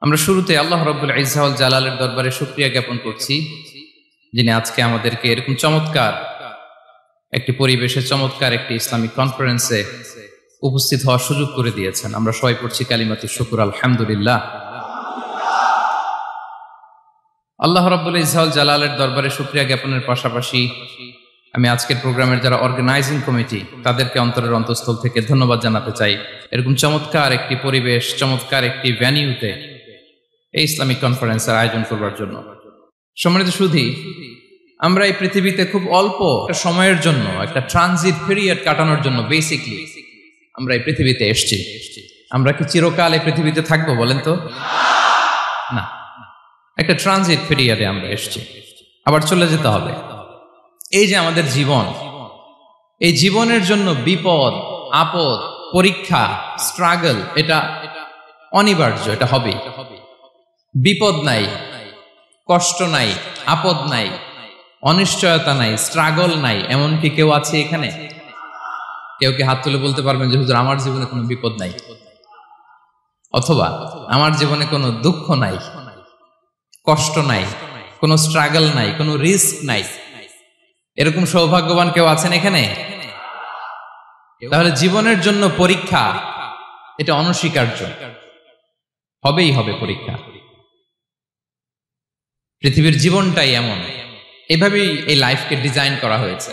আমরা শুরুতে আল্লাহ রাব্বুল ইজ্জা ওয়াল জালালের দরবারে শুকরিয়া জ্ঞাপন করছি, যিনি আজকে আমাদেরকে এরকম চমৎকার একটি পরিবেশে চমৎকার একটি ইসলামিক কনফারেন্সে উপস্থিত হওয়ার সুযোগ করে দিয়েছেন। আমরা সবাই পড়ছি কালিমাতু শুকর, আলহামদুলিল্লাহ। আল্লাহ রাব্বুল ইজ্জা ওয়াল জালালের দরবারে শুকরিয়া জ্ঞাপনের পাশাপাশি আমি আজকের প্রোগ্রামের যারা অর্গানাইজিং কমিটি তাদেরকে অন্তরের অন্তঃস্থল থেকে ধন্যবাদ জানাতে চাই। এরকম চমৎকার একটি পরিবেশ, চমৎকার একটি ভেন্যুতে এই ইসলামিক কনফারেন্সের আয়োজন করবার জন্য। সম্মানিত সুধী, আমরা এই পৃথিবীতে খুব অল্প একটা সময়ের জন্য, একটা ট্রানজিট পিরিয়ড কাটানোর জন্য বেসিকলি আমরা এই পৃথিবীতে এসেছি। আমরা কি চিরকাল এই পৃথিবীতে থাকবো বলেন তো? না, একটা ট্রানজিট পিরিয়ডে আমরা এসেছি, আবার চলে যেতে হবে। এই যে আমাদের জীবন, এই জীবনের জন্য বিপদ, আপদ, পরীক্ষা, স্ট্রাগল এটা অনিবার্য, এটা হবে। বিপদ নাই, কষ্ট নাই, আপদ নাই, অনিশ্চয়তা নাই, স্ট্রাগল নাই, এমনকি কেউ আছে এখানে? কেউ কি হাত তুলে বলতে পারবেন যে হুজুর আমার জীবনে কোনো বিপদ নাই, অথবা আমার জীবনে কোনো দুঃখ নাই, কষ্ট নাই, কোনো স্ট্রাগল নাই, কোনো রিস্ক নাই? এরকম সৌভাগ্যবান কেউ আছেন এখানে? তাহলে জীবনের জন্য পরীক্ষা এটা অনস্বীকার্য, হবেই হবে পরীক্ষা। পৃথিবীর জীবনটাই এমন, এভাবেই এই লাইফকে ডিজাইন করা হয়েছে।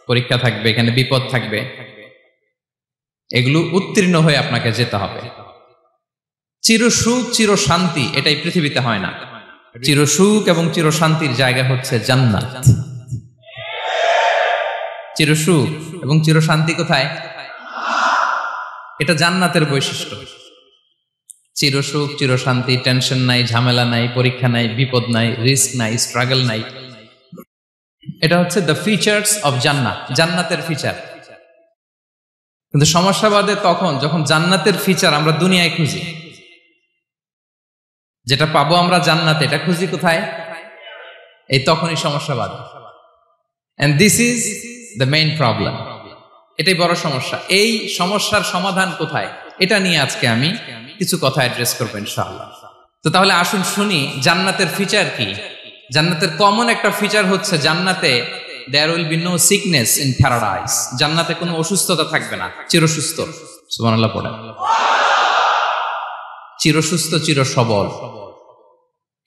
পরীক্ষা থাকবে, এখানে বিপদ থাকবে, এগুলো উত্তীর্ণ হয়ে আপনাকে যেতে হবে। চিরসুখ চির শান্তি এটাই পৃথিবীতে হয় না। চিরসুখ এবং চির শান্তির জায়গা হচ্ছে জান্নাত। চিরসুখ এবং চির শান্তি কোথায়? এটা জান্নাতের বৈশিষ্ট্য। চিরসুখ চির শান্তি, টেনশন নাই, ঝামেলা নাই, পরীক্ষা নাই, বিপদ নাই, রিস্ক নাই, স্ট্রাগল নাই, এটা হচ্ছে দ্য ফিচার্স অফ জান্নাত, জান্নাতের ফিচার। কিন্তু সমস্যা বাদে তখন যখন জান্নাতের ফিচার আমরা দুনিয়ায় খুঁজি, যেটা পাবো আমরা জান্নাতে, এটা খুঁজি কোথায়? এই তখনই সমস্যা বাদে। And this is the main problem. এটাই বড় সমস্যা। এই সমস্যার সমাধান কোথায়, এটা নিয়ে আজকে আমি কিছু কথা অ্যাড্রেস করবো ইনশাআল্লাহ। তো তাহলে আসুন শুনি জান্নাতের ফিচার কি। জান্নাতের কমন একটা ফিচার হচ্ছে জান্নাতে there will be no sickness in paradise। জান্নাতে কোনো অসুস্থতা থাকবে না, চিরসুস্থ। সুবহানাল্লাহ পড়েন। চিরসুস্থ, চির সবল,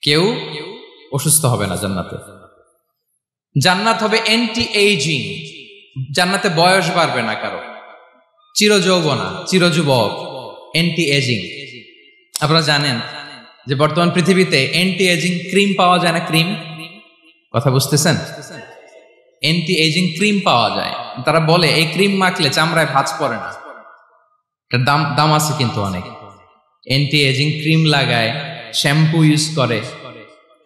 কেউ অসুস্থ হবে না জান্নাতে। জান্নাত হবে অ্যান্টি এইজিং, জান্নাতে বয়স বাড়বে না কারো, চিরযৌবনা, চিরযুবক, অ্যান্টি এজিং। আপনারা জানেন যে বর্তমান পৃথিবীতে অ্যান্টি এজিং ক্রিম পাওয়া যায় না? ক্রিম, কথা বুঝতেছেন? অ্যান্টি এজিং ক্রিম পাওয়া যায়। তারা বলে এই ক্রিম মাখলে চামড়ায় ভাঁজ পড়ে না। এটার দাম আছে কিন্তু অনেক। অ্যান্টি এজিং ক্রিম লাগায়, শ্যাম্পু ইউজ করে,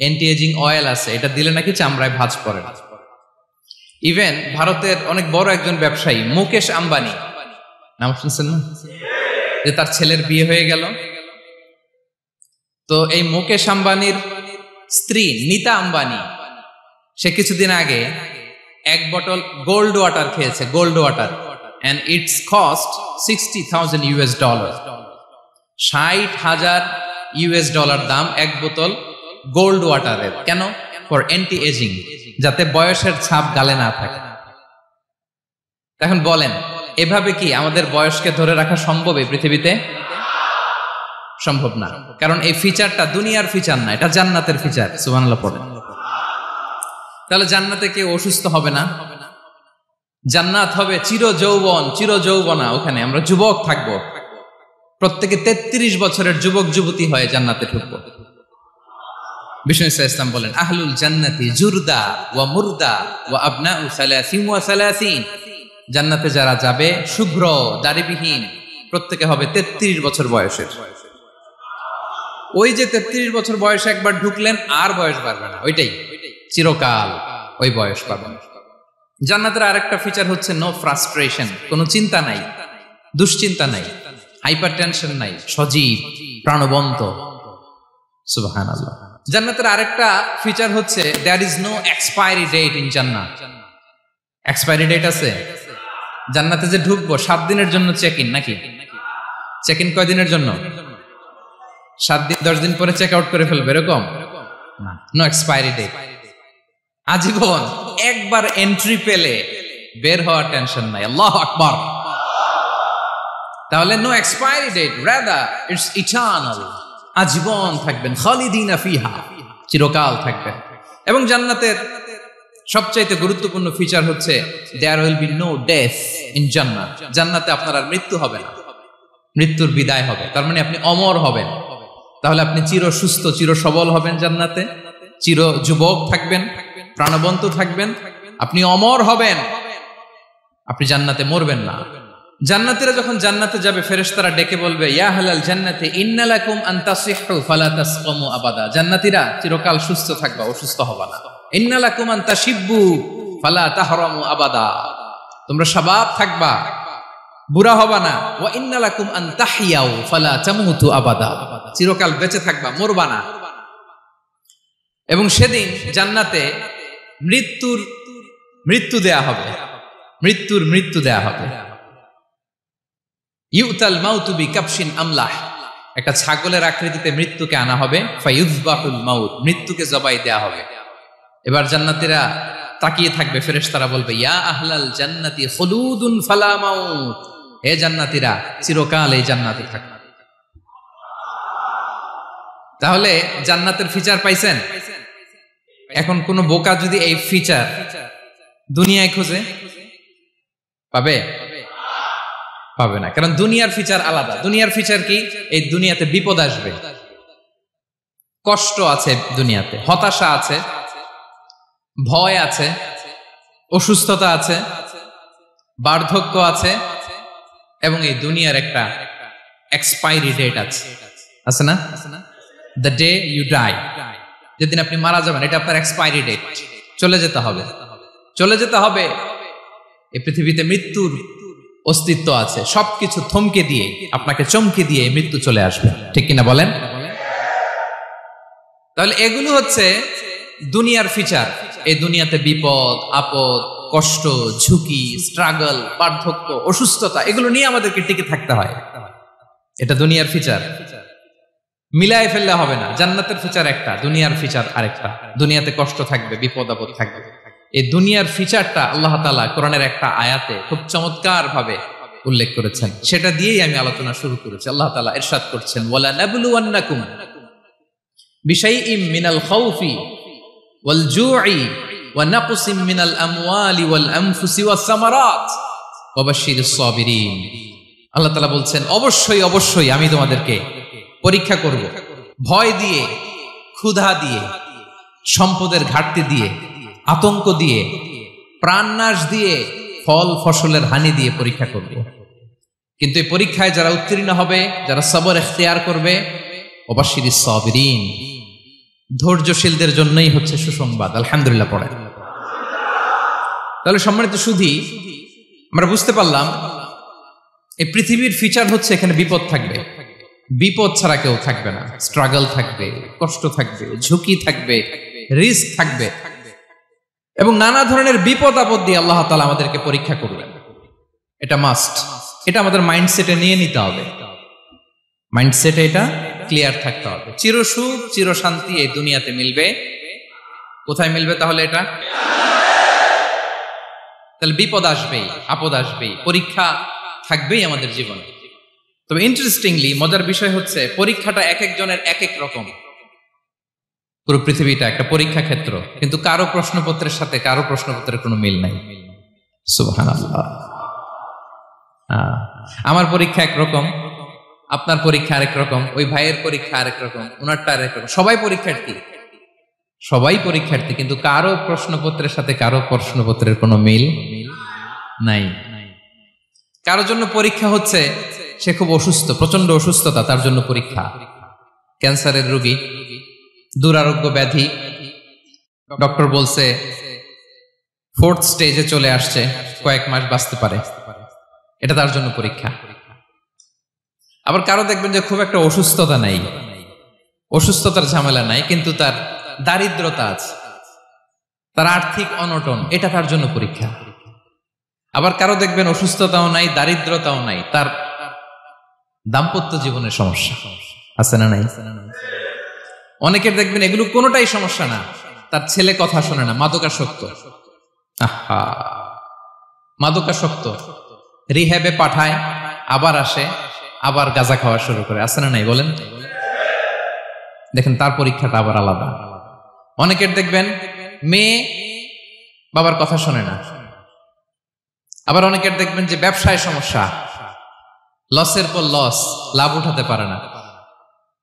অ্যান্টি এজিং অয়েল আছে, এটা দিলে নাকি চামড়ায় ভাঁজ পড়ে না। ইভেন ভারতের অনেক বড় একজন ব্যবসায়ী মুকেশ আম্বানি, নাম শুনছেন না? যে তার ছেলের বিয়ে হয়ে গেল, তো এই মুকেশ আম্বানির স্ত্রী নীতা আম্বানি, সে কিছুদিন আগে এক বোতল গোল্ড ওয়াটার খেয়েছে, gold water, and it's cost $60,000। $60,000 দাম এক বোতল গোল্ড ওয়াটারের। কেন? ফর অ্যান্টি এজিং, যাতে বয়সের ছাপ গালে না থাকে। এখন বলেন, এভাবে কি আমাদের বয়সকে ধরে রাখা সম্ভব এই পৃথিবীতে? সম্ভব না, কারণ এই ফিচারটা দুনিয়ার ফিচার না, এটা জান্নাতের ফিচার। সুবহানাল্লাহ পড়েন। তাহলে জান্নাতে কেউ অসুস্থ হবে না, জান্নাত হবে চির যৌবন, চির যৌবনা। ওখানে আমরা যুবক থাকবো, প্রত্যেকে 33 বছরের যুবক যুবতী হয়ে জান্নাতে ঢুকবো। বিষ্ণু ইসলাম বলেন, আহলুল জান্নাতি জুরদা ওয়া মুরদা ওয়া আবনাউ সালাসিন ওয়া সালাসিন। জান্নাতে যারা যাবে শুভ্র দাড়িবিহীন, প্রত্যেকে হবে 33 বছর বয়সের। ওই যে 33 বছর বয়সে একবার ঢুকলেন, আর বয়স বাড়বে না, ওইটাই চিরকাল ওই বয়স পাবেন। জান্নাতের আরেকটা ফিচার হচ্ছে নো ফ্রাস্ট্রেশন, কোনো চিন্তা নাই, দুশ্চিন্তা নাই, হাইপার টেনশন নাই, সজীব, প্রাণবন্ত। সুবহানাল্লাহ। জান্নাতের আরেকটা ফিচার হচ্ছে there is no expiry date in Jannat. Expiry date আছে? জান্নাতে যে ঢুকবো 7 দিনের জন্য চেক ইন, নাকি চেক ইন কয় দিনের জন্য? 7 দিন 10 দিন পরে চেক আউট করে ফেলবে এরকম না, নো এক্সপায়ারি ডেট, আজীবন। একবার এন্ট্রি পেলে বের হওয়ার টেনশন নাই। আল্লাহু আকবার। তাহলে no expiry date, rather it's eternal, আজীবন থাকবেন, খালিদিনা ফিহা, চিরকাল থাকবেন। এবং জান্নাতের সবচাইতে গুরুত্বপূর্ণ ফিচার হচ্ছে there will be no death in জান্নাত। জান্নাতে আপনার আর মৃত্যু হবে না, মৃত্যুর বিদায় হবে। তার মানে আপনি অমর হবেন। তাহলে আপনি চির সুস্থ, চির সবল হবেন জান্নাতে, চির যুবক থাকবেন, প্রাণবন্ত থাকবেন, আপনি অমর হবেন, আপনি জান্নাতে মরবেন না। জান্নাতীরা যখন জান্নাতে যাবে, ফেরেশতারা ডেকে বলবে, ইয়া আহলাল জান্নাতি ইন্না লাকুম আন তাসিহু ফালা তাসকামু আবাদা। জান্নাতীরা চিরকাল সুস্থ থাকবা, অসুস্থ হবা না। ইন্না লাকুম আন তাশিব্বু ফালা তাহরামু আবাদা, তোমরা শাবাব থাকবা, বুড়া হবা না। ওয়া ইন্না লাকুম আন তাহইয়াউ ফালা তামুতু আবাদা, চিরকাল বেঁচে থাকবা, মরবা না। এবং সেদিন জান্নাতে মৃত্যু দেয়া হবে, মৃত্যু দেয়া হবে। ইউতাল মাউতু বিকাবশিন আমলাহ, একটা ছাগলের আকৃতিতে মৃত্যুকে আনা হবে। ফায়ুযবাহুল মাউত, মৃত্যুকে জবাই দেয়া হবে। এবার জান্নাতীরা তাকিয়ে থাকবে, ফেরেশতারা বলবে, ইয়া আহলাল জান্নাতি খুলুদুন ফালা মাউত, হে জান্নাতীরা চিরকাল এই জান্নাতে থাকবে। তাহলে জান্নাতের ফিচার পাইছেন। এখন কোন বোকা যদি এই ফিচার দুনিয়ায় খোঁজে, পাবে? পাবে না, কারণ দুনিয়ার ফিচার আলাদা। দুনিয়ার ফিচার কি? এই দুনিয়াতে বিপদ আসবে, কষ্ট আছে দুনিয়াতে, হতাশা আছে, ভয় আছে, অসুস্থতা আছে, বার্ধক্য আছে, এবং এই দুনিয়ার একটা এক্সপায়ারি ডেট আছে না? দ্য ডে ইউ ডাই, যেদিন আপনি মারা যাবেন, এটা আপনার এক্সপায়ারি ডেট, চলে যেতে হবে, চলে যেতে হবে। এই পৃথিবীতে মৃত্যুর অস্তিত্ব আছে, সবকিছু থমকে দিয়ে, আপনাকে চমকে দিয়ে মৃত্যু চলে আসবে, ঠিক কিনা বলেন? তাহলে এগুলো হচ্ছে দুনিয়ার ফিচার। এই দুনিয়াতে বিপদ আপদ, কষ্ট, ঝুঁকি, স্ট্রাগল, বার্ধক্য, অসুস্থতা, এগুলো নিয়ে আমাদেরকে টিকে থাকতে হয়। এটা দুনিয়ার ফিচার, মিলায় ফেললে হবে না। জান্নাতের ফিচার একটা, দুনিয়ার ফিচার আরেকটা। দুনিয়াতে কষ্ট থাকবে, বিপদ আপদ থাকবে। এই দুনিয়ার ফিচারটা আল্লাহ তাআলা কোরআনের একটা আয়াতে খুব চমৎকার ভাবে উল্লেখ করেছেন, সেটা দিয়েই আমি আলোচনা শুরু করেছি। আল্লাহ তাআলা ইরশাদ করছেন, ওয়ালা নাবলুওয়ান্নাকুম বিশাইইম মিনাল খাউফি ওয়াল জুই ওয়া নাকসিম মিনাল আমওয়ালি ওয়াল আনফুসি ওয়াস সামারাত ওয়া বাশশিরিস সাবিরিন। আল্লাহ তাআলা বলছেন, অবশ্যই অবশ্যই আমি তোমাদেরকে পরীক্ষা করব, ভয় দিয়ে, ক্ষুধা দিয়ে, সম্পদের ঘাটতি দিয়ে, আতঙ্ক দিয়ে, প্রাণনাশ দিয়ে, ফল ফসলের হানি দিয়ে পরীক্ষা করব। কিন্তু এই পরীক্ষায় যারা উত্তীর্ণ হবে, যারা সবর ইখতিয়ার করবে, ওয়াবাশশিরিস সাবিরিন, ধৈর্যশীলদের জন্যই হচ্ছে সুসংবাদ। আলহামদুলিল্লাহ পড়ে। তাহলে সম্মানিত সুধী, আমরা বুঝতে পারলাম এই পৃথিবীর ফিচার হচ্ছে এখানে বিপদ থাকবে, বিপদ ছাড়া কেউ থাকবে না। স্ট্রাগল থাকবে, কষ্ট থাকবে, ঝুঁকি থাকবে, রিস্ক থাকবে, এবং নানা ধরনের বিপদ আপদ দিয়ে আল্লাহ তাআলা আমাদেরকে পরীক্ষা করবেন। এটা মাস্ট, এটা আমাদের মাইন্ডসেটে নিয়ে নিতে হবে, মাইন্ডসেটে এটা ক্লিয়ার থাকতে হবে। চিরসুখ চির শান্তি এই দুনিয়াতে মিলবে, কোথায় মিলবে তাহলে? এটা তাহলে বিপদ আসবেই, আপদ আসবেই, পরীক্ষা থাকবেই আমাদের জীবনে। তবে ইন্টারেস্টিংলি মজার বিষয় হচ্ছে, পরীক্ষাটা এক একজনের এক এক রকম। পুরো পৃথিবীটা একটা পরীক্ষা ক্ষেত্র, কিন্তু কারো প্রশ্নপত্রের সাথে কারো প্রশ্নপত্রের কোনো মিল নাই। সুবহানাল্লাহ। আমার পরীক্ষা একরকম, আপনার পরীক্ষা আরেক রকম, ওই ভাইয়ের পরীক্ষা আরেক রকম, ওনারটা আরেক রকম। সবাই পরীক্ষার্থী, সবাই পরীক্ষার্থী, কিন্তু কারো প্রশ্নপত্রের সাথে কারো প্রশ্নপত্রের কোনো মিল নাই। কারো জন্য পরীক্ষা হচ্ছে সে খুব অসুস্থ, প্রচন্ড অসুস্থতা, তার জন্য পরীক্ষা। ক্যান্সারের রোগী, দুরারোগ্য ব্যাধি, ডক্টর বলছে 4th স্টেজে চলে আসছে, কয়েক মাস বাঁচতে পারে, এটা তার জন্য পরীক্ষা। আবার কারো দেখবেন যে খুব একটা অসুস্থতা নাই, অসুস্থতার ঝামেলা নাই, কিন্তু তার দারিদ্রতা আছে, তার আর্থিক অনটন, এটা তার জন্য পরীক্ষা। আবার কারো দেখবেন অসুস্থতাও নাই, দারিদ্রতাও নাই, তার দাম্পত্য জীবনের সমস্যা, আছে না নাই? অনেকের দেখবেন এগুলো কোনোটাই সমস্যা না, তার ছেলে কথা শোনে না, মাদকাসক্ত। আহা, মাদকাসক্ত, রিহ্যাবে পাঠায়, আবার আসে, আবার গাঁজা খাওয়া শুরু করে। আছে না নাই বলেন? দেখেন তার পরীক্ষাটা আবার আলাদা। অনেকের দেখবেন মেয়ে বাবার কথা শোনে না। আবার অনেকের দেখবেন যে ব্যবসায় সমস্যা, লসের পর লস, লাভ উঠাতে পারে না।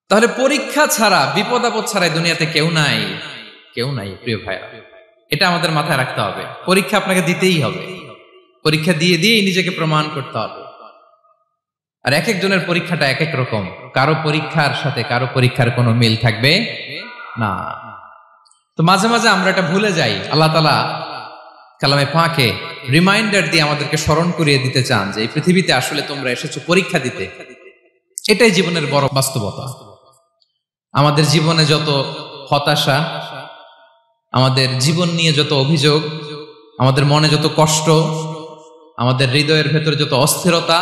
তাহলে পরীক্ষা ছাড়া, বিপদ আপদ ছাড়াই দুনিয়াতে কেউ নাই, কেউ নাই প্রিয় ভাইয়া। এটা আমাদের মাথায় রাখতে হবে। পরীক্ষা আপনাকে দিতেই হবে, পরীক্ষা দিয়ে দিয়েই নিজেকে প্রমাণ করতে হবে। আর এক একজনের পরীক্ষাটা এক এক রকম, কারো পরীক্ষার সাথে কারো পরীক্ষার কোনো মিল থাকবে না। তো মাঝে মাঝে আমরা এটা ভুলে যাই। আল্লাহ তাআলা কালামে পাকে রিমাইন্ডার দিয়ে আমাদেরকে স্মরণ করিয়ে দিতে চান যে এই পৃথিবীতে আসলে তোমরা এসেছো পরীক্ষা দিতে। এটাই জীবনের বড় বাস্তবতা। আমাদের জীবনে যত হতাশা, আমাদের জীবন নিয়ে যত অভিযোগ, আমাদের মনে যত কষ্ট, আমাদের হৃদয়ের ভেতরে যত অস্থিরতা,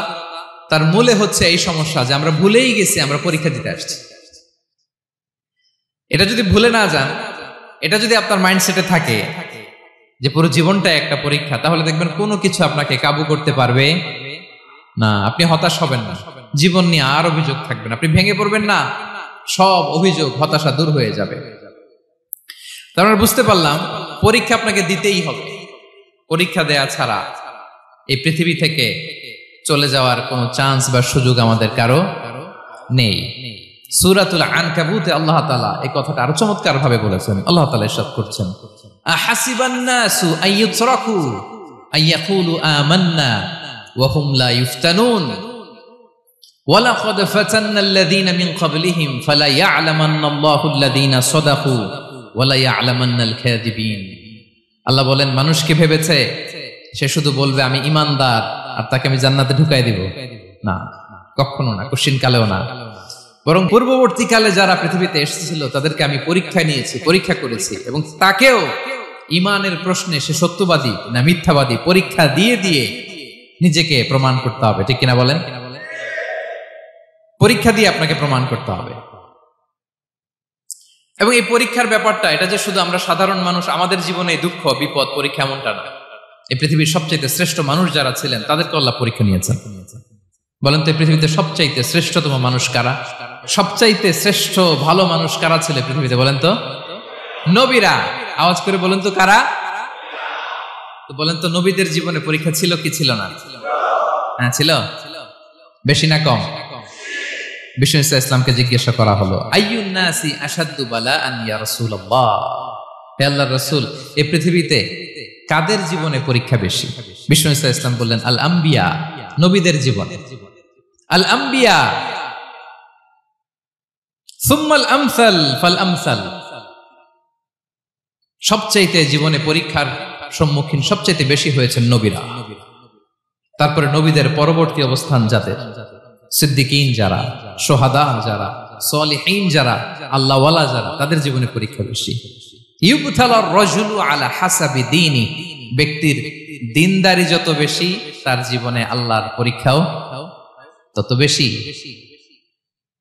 তার মূলে হচ্ছে এই সমস্যা যে আমরা ভুলেই গেছি আমরা পরীক্ষা দিতে আসছি। এটা যদি ভুলে না যান, এটা যদি আপনার মাইন্ডসেটে থাকে যে পুরো জীবনটা একটা পরীক্ষা, তাহলে দেখবেন কোনো কিছু আপনাকে কাবু করতে পারবে না। আপনি হতাশ হবেন না, জীবন নিয়ে আর অভিযোগ থাকবে না, আপনি ভেঙে পড়বেন না, সব অভিযোগ হতাশা দূর হয়ে যাবে। তার মানে বুঝতে পারলাম পরীক্ষা আপনাকে দিতেই হবে। পরীক্ষা দেয়া ছাড়া এই পৃথিবী থেকে চলে যাওয়ার কোনো চান্স বা সুযোগ আমাদের কারো নেই। সূরাতুল আনকাবুতে আল্লাহ তাআলা এই কথাটা আরো চমৎকার ভাবে বলেছেন। আল্লাহ তাআলা ইরশাদ করছেন, আহাসিবান নাসু আইয়ুতরাকু আইয়াকুলু আমান্না ওয়া হুম লা ইফতানুন ওয়ালাকাদ ফাতান্নাল্লাযীনা মিন ক্বাবলিহিম ফালা ইয়া'লামান্নাল্লাহু আল্লাযীনা সাদাকু ওয়া লা ইয়া'লামান্নাল কাযিবিন। আল্লাহ বলেন, মানুষ কি ভেবেছে সে শুধু বলবে আমি ঈমানদার আর তাকে আমি জান্নাতে ঢুকাই দিব? না, কখনো না, কোশ্চিন কালেও না। বরং পূর্ববর্তীকালে যারা পৃথিবীতে এসেছিল তাদেরকে আমি পরীক্ষা নিয়েছি, পরীক্ষা করেছি, এবং তাকেও ঈমানের প্রশ্নে সে সত্যবাদী না মিথ্যাবাদী পরীক্ষা দিয়ে দিয়ে নিজেকে প্রমাণ করতে হবে। ঠিক কিনা বলেন? পরীক্ষা দিয়ে আপনাকে প্রমাণ করতে হবে। এবং এই পরীক্ষার ব্যাপারটা, এটা যে শুধু আমরা সাধারণ মানুষ আমাদের জীবনে দুঃখ বিপদ পরীক্ষা, এমনটা না। এই পৃথিবীর সবচাইতে শ্রেষ্ঠ মানুষ যারা ছিলেন তাদেরকে আল্লাহ পরীক্ষা নিয়েছেন। বলেন তো এই পৃথিবীতে সবচাইতে শ্রেষ্ঠতম মানুষ কারা? সবচাইতে শ্রেষ্ঠ ভালো মানুষ কারা ছিল পৃথিবীতে? বলেন তো নবীরা। আওয়াজ করে বলেন তো কারা? তো বলেন তো নবীদের জীবনে পরীক্ষা ছিল কি ছিল না? হ্যাঁ ছিল। বেশি না কম? বিষ্ণু ইসলামকে জিজ্ঞাসা করা হলো, আইয়ুন নাসি আশাদ্দু বালাআন ইয়া রাসূলুল্লাহ, হে আল্লাহর রাসূল, এই পৃথিবীতে কাদের জীবনে পরীক্ষা বেশি? বিষ্ণু ইসলাম বললেন, আল আম্বিয়া, নবীদের জীবনে। আল আম্বিয়া সুম্মাল আমসাল ফাল আমসাল, সবচাইতে জীবনে পরীক্ষার সম্মুখীন সবচাইতে বেশি হয়েছেন নবীরা। তারপরে নবীদের পরবর্তী অবস্থান যাদের, সিদ্দিকিন যারা, সোহাদা যারা, সলিহিন যারা, আল্লাহওয়ালা যারা, তাদের জীবনে পরীক্ষা বেশি। ইউবতালার রাজুলু আলা হাসাবি দীনি, ব্যক্তির দিনদারি যত বেশি তার জীবনে আল্লাহর পরীক্ষাও তত বেশি।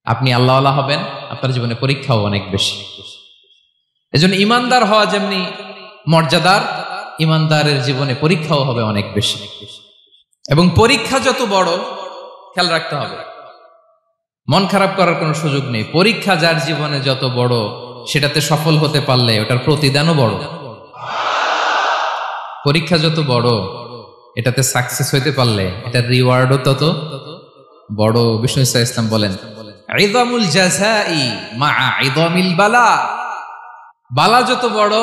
আপনি আল্লাহওয়ালা হবেন, আপনার জীবনে পরীক্ষাও অনেক বেশি। এজন্য ইমানদার হওয়া যেমনি মর্যাদার, ইমানদারের জীবনে পরীক্ষাও হবে অনেক বেশি। এবং পরীক্ষা যত বড়, খেয়াল রাখতে হবে, মন খারাপ করার কোনো সুযোগ নেই। পরীক্ষা যার জীবনে যত বড়, সেটাতে সফল হতে পারলে ওটার প্রতিদানও বড়। পরীক্ষা যত বড়, এটাতে সাকসেস হইতে পারলে এটার রিওয়ার্ডও তত বড়। বিষ্ণু ইসলাম বলেন, ইযামুল জাযাই মাআ ইযামিল বালা, বালা যত বড়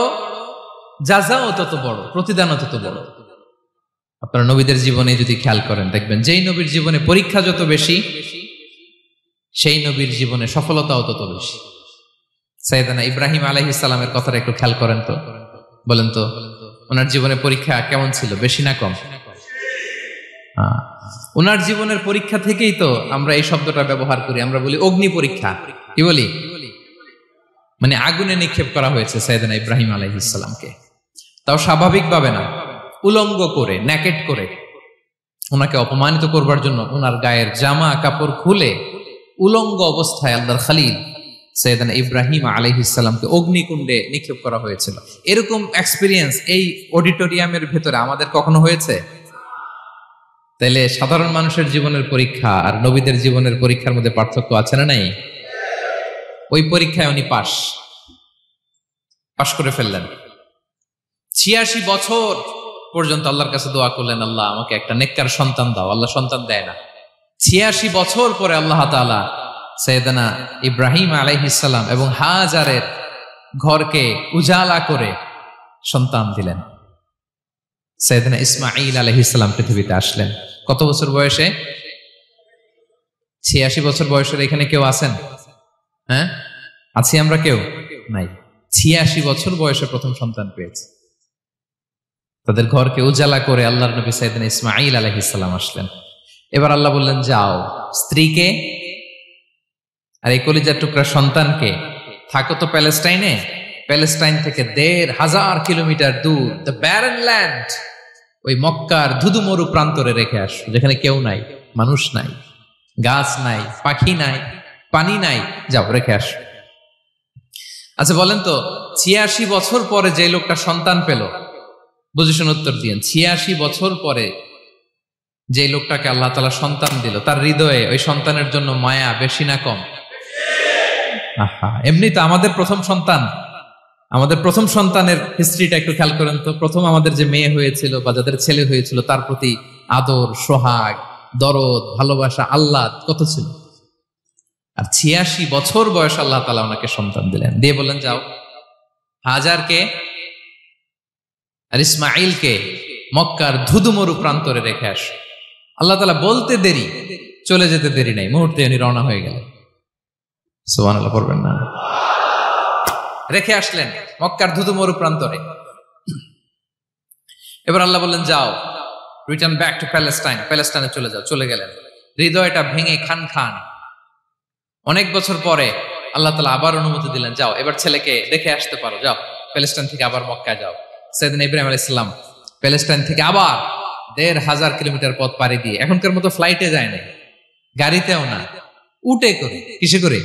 জাযাও তত বড়, প্রতিদানও তত বড়। আপনারা নবীদের জীবনে যদি খেয়াল করেন, দেখবেন যেই নবীর জীবনে পরীক্ষা যত বেশি, সেই নবীর জীবনে সফলতাও তত বেশি। সাইয়েদনা ইব্রাহিম আলাইহিস সালামের কথাটা একটু খেয়াল করেন তো, বলেন তো ওনার জীবনে পরীক্ষা কেমন ছিল? বেশি না কম? ওনার জীবনের পরীক্ষা থেকেই তো আমরা এই শব্দটা ব্যবহার করি। আমরা বলি অগ্নি পরীক্ষা। কি বলি? মানে আগুনে নিক্ষেপ করা হয়েছে সাইয়েদনা ইব্রাহিম আলাইহিস সালামকে, তাও স্বাভাবিকভাবে না, উলঙ্গ করে, নেকেট করে ওনাকে অপমানিত করবার জন্য ওনার গায়ের জামা কাপড় খুলে উলঙ্গ অবস্থায় আল্লাহর খলিল সৈয়দনা ইব্রাহিম আলাইহিস সালামকে অগ্নিকুণ্ডে নিক্ষেপ করা হয়েছিল। এরকম এক্সপিরিয়েন্স এই অডিটোরিয়ামের ভেতরে আমাদের কখনো হয়েছে? তাইলে সাধারণ মানুষের জীবনের পরীক্ষা আর নবীদের জীবনের পরীক্ষার মধ্যে পার্থক্য আছে না নাই? ওই পরীক্ষায় উনি পাশ করে ফেললেন। ৮৬ বছর পর্যন্ত আল্লাহর কাছে দোয়া করলেন, আল্লাহ আমাকে একটা নেককার সন্তান দাও। আল্লাহ সন্তান দেয় না। ৮৬ বছর পরে আল্লাহ তাআলা সাইয়েদনা ইব্রাহিম আলাইহিস সালাম এবং হাজারের ঘরকে উজালা করে সন্তান দিলেন। সাইয়েদনা ইসমাঈল আলাইহিস সালাম পৃথিবীতে আসলেন কত বছর বয়সে? ৮৬ বছর বয়সের এখানে কেউ আছেন? হ্যাঁ, আছি আমরা? কেউ নাই। ৮৬ বছর বয়সে প্রথম সন্তান পেয়েছে। তাদের ঘরকে উজালা করে আল্লাহর নবী সাইয়েদনা ইসমাঈল আলাইহিস সালাম আসলেন। এবার আল্লাহ বললেন, যাও স্ত্রীকে আর এই কলিজার টুকরা সন্তানকে থাকো তো প্যালেস্টাইনে, প্যালেস্টাইন থেকে ১৫০০ কিলোমিটার দূর দ্য ব্যারন ল্যান্ড, ওই মক্কার ধুধুমরু প্রান্তরে রেখে আসো, যেখানে কেউ নাই, মানুষ নাই, গাছ নাই, পাখি নাই, পানি নাই, যাও রেখে আসো। আচ্ছা বলেন তো, ৮৬ বছর পরে যে লোকটা সন্তান পেল, বুঝে শুনে উত্তর দিয়েন, ৮৬ বছর পরে যে লোকটাকে আল্লাহ তাআলা সন্তান দিল, তার হৃদয়ে ওই সন্তানের জন্য মায়া বেশি না কম? এমনি তো আমাদের প্রথম সন্তানের হিস্ট্রিটা একটু খেয়াল করেন তো। প্রথম আমাদের যে মেয়ে হয়েছিল বা যাদের ছেলে হয়েছিল, তার প্রতি আদর, সোহাগ, দরদ, ভালোবাসা, আল্লাহ কত ছিল। আর ৮৬ বছর বয়স আল্লাহ তাআলা ওনাকে সন্তান দিলেন, দিয়ে বললেন যাও হাজারকে আর ইসমাঈলকে মক্কার ধুধুমরু প্রান্তরে রেখে আসো। আল্লাহ তাআলা বলতে দেরি, চলে যেতে দেরি নাই, মুহূর্তে উনি রওনা হয়ে গেলেন। সুবহানাল্লাহ পড়বেন না? রেখে আসলেন মক্কার ধুধুমরু প্রান্তরে। এবার আল্লাহ বললেন, যাও রিটার্ন ব্যাক টু প্যালেস্টাইন, প্যালেস্টাইনে চলে যাও। চলে গেলেন, হৃদয়টা ভেঙে খান খান। অনেক বছর পরে আল্লাহ তাআলা আবার অনুমতি দিলেন, যাও এবার ছেলেকে দেখে আসতে পারো, যাও প্যালেস্টাইন থেকে আবার মক্কায় যাও। সাইয়েদনা ইব্রাহিম আলাইহিস সালাম প্যালেস্টাইন থেকে আবার ১৫০০ কিলোমিটার পথ পাড়ি দিয়ে, এখনকার মতো ফ্লাইটে যায় নাই, গাড়িতেও না, উটে করে। কিসে করে?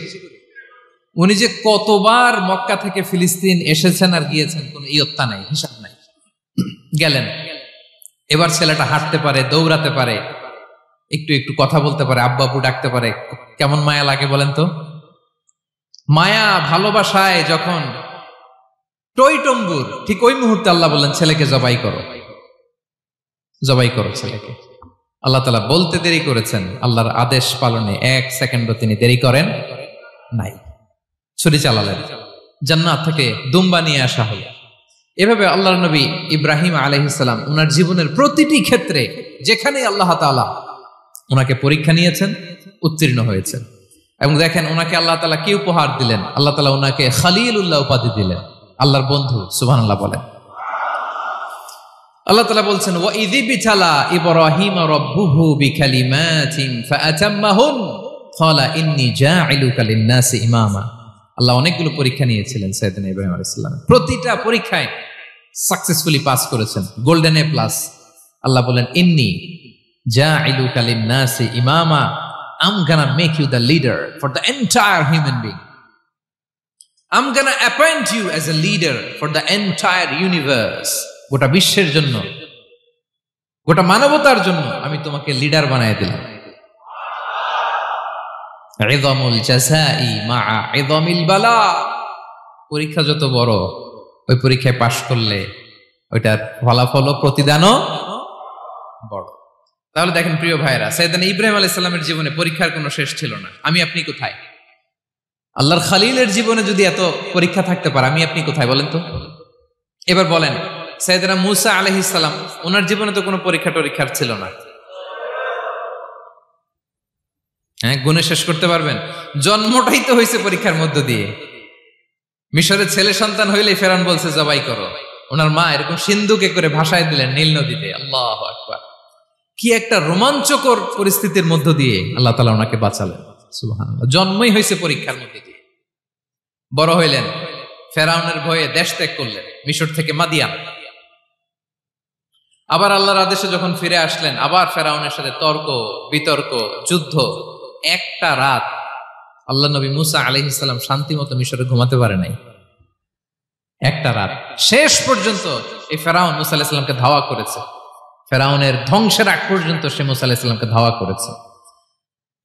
উনি যে কতবার মক্কা থেকে ফিলিস্তিন এসেছেন আর গিয়েছেন, কোন ইয়ত্তা নাই, হিসাব নাই। গেলেন, এবার ছেলেটা হাঁটতে পারে, দৌড়াতে পারে, একটু একটু কথা বলতে পারে, আব্বু আব্বু ডাকতে পারে। কেমন মায়া লাগে বলেন তো? মায়া ভালোবাসায় যখন টইটম্বুর, ঠিক ওই মুহূর্তে আল্লাহ বললেন, ছেলেকে জবাই করো, জবাই করো ছেলেকে। আল্লাহ তাআলা বলতে দেরি করেছেন, আল্লাহর আদেশ পালনে ১ সেকেন্ডও তিনি দেরি করেন নাই। ছুরি চালালেন, জান্নাত থেকে দুম্বা নিয়ে আসা হলো। এভাবে আল্লাহর নবী ইব্রাহিম আলাইহিস সালাম ওনার জীবনের প্রতিটি ক্ষেত্রে যেখানে আল্লাহ তাআলা ওনাকে পরীক্ষা নিয়েছেন, উত্তীর্ণ হয়েছেন। এবং দেখেন ওনাকে আল্লাহ তাআলা কি উপহার দিলেন। আল্লাহ তাআলা ওনাকে খলিলুল্লাহ উপাধি দিলেন, আল্লাহর বন্ধু। সুবহানাল্লাহ বলেন। আল্লাহ তাআলা বলছেন, ওয়া ইযিবতালা ইব্রাহিম রাব্বুহু বিকালিমাতিন ফাআতাম্মাহুন ক্বালা ইন্নী জাঈলুকা লিন-নাসি ইমামা। আল্লাহ অনেকগুলো পরীক্ষা নিয়েছিলেন সাইয়েদনা ইব্রাহিম আলাইহিস সালাম, প্রতিটা পরীক্ষায় সাকসেসফুলি পাস করেছেন, গোল্ডেন এ প্লাস। আল্লাহ বলেন, ইন্নী জাঈলুকা লিন-নাসি ইমামা, I'm gonna make you the leader for the entire human being. I'm gonna appoint you as a leader for the entire universe. গোটা বিশ্বের জন্য, গোটা মানবতার জন্য আমি তোমাকে লিডার বানায় দিলাম। ইযামুল জাযাই মা'a ইযামিল বালা। পরীক্ষা যত বড়, ওই পরীক্ষায় পাশ করলে ওইটার ফলাফল ও প্রতিদানও বড়। তাহলে দেখেন প্রিয় ভাইরা, সাইয়েদনা ইব্রাহিম আলাইহিস সালামের জীবনে পরীক্ষার কোনো শেষ ছিল না। আমি আপনি কোথায়? আল্লাহর খলিলের জীবনে যদি এত পরীক্ষা থাকতে পারে, আমি আপনি কোথায় বলেন তো? এবার বলেন, সাইয়েদনা মূসা আলাইহিস সালাম, ওনার জীবনে তো কোনো পরীক্ষার ছিল না। হ্যাঁ, গুণে শেষ করতে পারবেন? জন্মটাই তো হয়েছে পরীক্ষার মধ্য দিয়ে। মিশরের ছেলে সন্তান হইলে ফেরাউন বলছে জবাই করো, ওনার মা এরকম সিন্ধুকে করে ভাসায় দিলেন নীল নদীতে। আল্লাহু আকবার! কি একটা রোমাঞ্চকর পরিস্থিতির মধ্য দিয়ে আল্লাহ তাআলা ওনাকে বাঁচালেন। সুবহানাল্লাহ। জন্মই হয়েছে পরীক্ষার মধ্যে দিয়ে। বড় হইলেন, ফেরাউনের ভয়ে দেশ ত্যাগ করলেন, মিশর থেকে মাদিয়ান। আবার আল্লাহর আদেশে যখন ফিরে আসলেন, আবার ফেরাউনের সাথে তর্ক বিতর্ক, যুদ্ধ। একটা রাত আল্লাহ নবী মুসা আলাইহিস সালাম শান্তি মতো মিশরে ঘুমাতে পারে নাই একটা রাত। শেষ পর্যন্ত এই ফেরাউন মুসা আলাইহিস সালামকে ধাওয়া করেছে, ফেরাউনের ধ্বংসের আগ পর্যন্ত সে মুসা আলাইহিস সালামকে ধাওয়া করেছে।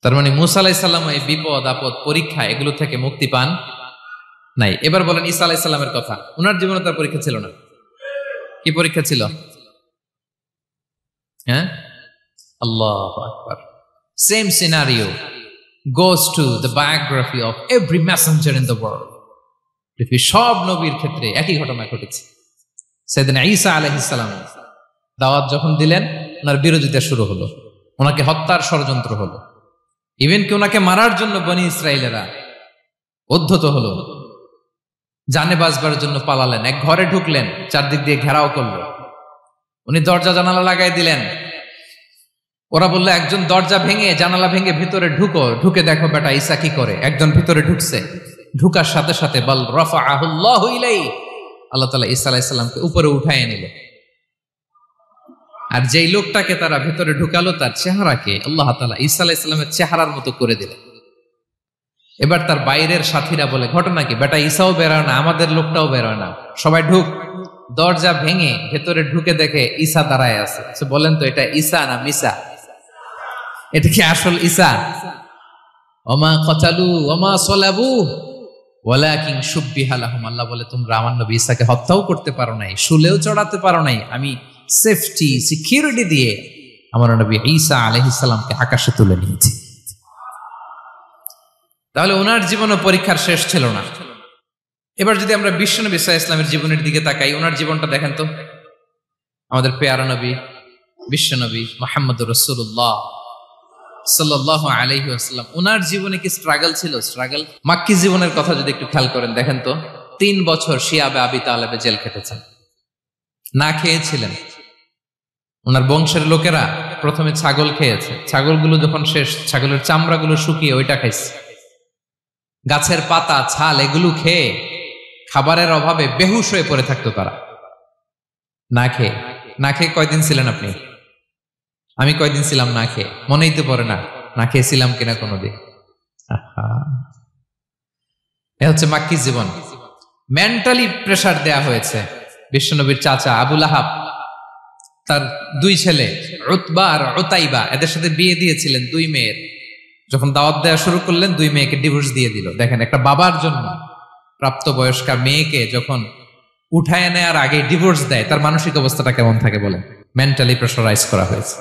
তার মানে মুসা আলাইহিস সালাম এই বিপদ আপদ পরীক্ষা এগুলো থেকে মুক্তি পান নাই। এবার বলেন ঈসা আলাইহিস সালামের কথা, ওনার জীবনে তার পরীক্ষা ছিল না? কি পরীক্ষা ছিল? হ্যাঁ, আল্লাহু আকবার। Same scenario goes to the biography of every messenger in the world. পৃথিবীর সব নবীর ক্ষেত্রে একই ঘটনা ঘটেছে। সাইয়েদনা ঈসা আলাইহিস সালাম দাওয়াত যখন দিলেন, ওনার বিরোধিতা শুরু হলো, ওনাকে হত্যার ষড়যন্ত্র হলো, ইভেন কি ওনাকে মারার জন্য বনি ইসরায়েলেরা উদ্ধত হলো, জানে বাঁচবার জন্য পালালেন, এক ঘরে ঢুকলেন, চারদিক দিয়ে ঘেরাও করলো, উনি দরজা জানালা লাগাই দিলেন। ওরা বললো একজন দরজা ভেঙে জানালা ভেঙে ভিতরে ঢুকে দেখো বেটা ঈসা কি করে। একজন ভিতরে ঢুকছে, ঢুকার সাথে সাথে বাল রাফাআহুল্লাহু ইলাইহি, আল্লাহ তাআলা ঈসা আলাইহিস সালামকে উপরে উঠায় নিল। আর যেই লোকটাকে তারা ভিতরে ঢুকালো তার চেহারাকে আল্লাহ তাআলা ঈসা আলাইহিস সালামের চেহারার মতো করে দিলেন। এবার তার বাইরের সাথীরা বলে ঘটনা কি, বেটা ঈসাও বেরোয় না, আমাদের লোকটাও বেরোয় না, সবাই ঢুক। দরজা ভেঙে ভেতরে ঢুকে দেখে ঈসা দাঁড়ায় আছে। বলেন তো এটা ঈসা না মিসা? এটা কি আসল ঈসা? ওমা কতালু ওমা সলাবু ওয়ালাকিন শুব্বিহা লাহুম। আল্লাহ বলে তোমরা আমার নবী ঈসাকে হত্যাও করতে পারো নাই, শুলেও চড়াতে পারো নাই, আমি সেফটি সিকিউরিটি দিয়ে আমার নবী ঈসা আলাইহিস সালামকে আকাশে তুলে নিয়েছি। তাহলে ওনার জীবনে পরীক্ষার শেষ ছিল না। এবার যদি আমরা বিশ্বনবী সাল্লাল্লাহু আলাইহি ওয়াসাল্লামের জীবনের দিকে তাকাই, ওনার জীবনটা দেখেন তো। আমাদের পেয়ারা নবী বিশ্বনবী মুহাম্মদুর রাসূলুল্লাহ সাল্লাল্লাহু আলাইহি ওয়াসাল্লাম, ওনার জীবনে কি স্ট্রাগল ছিল? স্ট্রাগল। মাক্কি জীবনের কথা যদি একটু খেয়াল করেন, দেখেন তো 3 বছর শিয়াবে আবি তালেবে জেল খেটেছেন, না খেয়েছিলেন। ওনার বংশের লোকেরা প্রথমে ছাগল খেয়েছে, ছাগলগুলো যখন শেষ, ছাগলের চামড়াগুলো শুকিয়ে ওইটা খাইছে। গাছের পাতা ছাল এগুলো খেয়ে খাবারের অভাবে বেহুশ হয়ে পড়ে থাকতো তারা, না খেয়ে। না খেয়ে কয়দিন ছিলেন আপনি? আমি কয়দিন ছিলাম না খেয়ে? মনেই তো পড়ে না, না খেয়েছিলাম কিনা কোনোদিন। এ হচ্ছে মাক্কি জীবন। মেন্টালি প্রেসার দেয়া হয়েছে। বিশ্বনবীর চাচা আবু লাহাব, তার 2 ছেলে উতবা আর উতাইবা, এদের সাথে বিয়ে দিয়েছিলেন 2 মেয়ের। যখন দাওয়াত দেওয়া শুরু করলেন 2 মেয়েকে ডিভোর্স দিয়ে দিল। দেখেন, একটা বাবার জন্য প্রাপ্তবয়স্কা মেয়েকে যখন উঠায় নেয়ার আগে ডিভোর্স দেয়, তার মানসিক অবস্থাটা কেমন থাকে বলেন? মেন্টালি প্রেসারাইজ করা হয়েছে,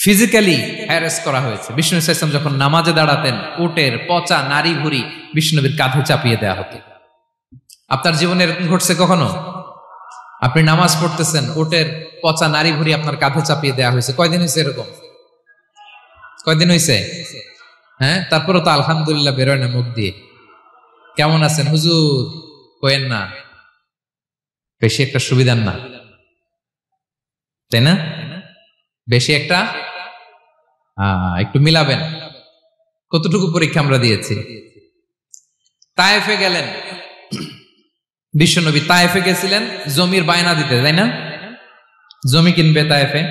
ফিজিক্যালি হ্যারাস করা হয়েছে। বিষ্ণু ইসলাম যখন নামাজে দাঁড়াতেন, উটের পচা নারী ভুঁড়ি বিষ্ণুনবীর কাঁধে চাপিয়ে দেওয়া হতো। আপনার জীবনে এরকম ঘটছে কখনো? আপনি নামাজ পড়তেছেন, উটের পচা নারী ভুঁড়ি আপনার কাঁধে চাপিয়ে দেওয়া হয়েছে? কয়দিন হয়েছে এরকম? কয়দিন হয়েছে? হ্যাঁ, তারপরে তো আলহামদুলিল্লাহ বেরোয় না মুখ দিয়ে। কেমন আছেন হুজুর কয়েন না, বেশি একটা সুবিধার না, তাই না? বেশি একটা একটু মিলাবেন। কতটুকু পরীক্ষা আমরা দিয়েছি। তায়েফে গেলেন বিশ্বনবী, তায়েফে গেছিলেন জমির বায়না দিতে, তাই না? জমি কিনবে তায়েফে।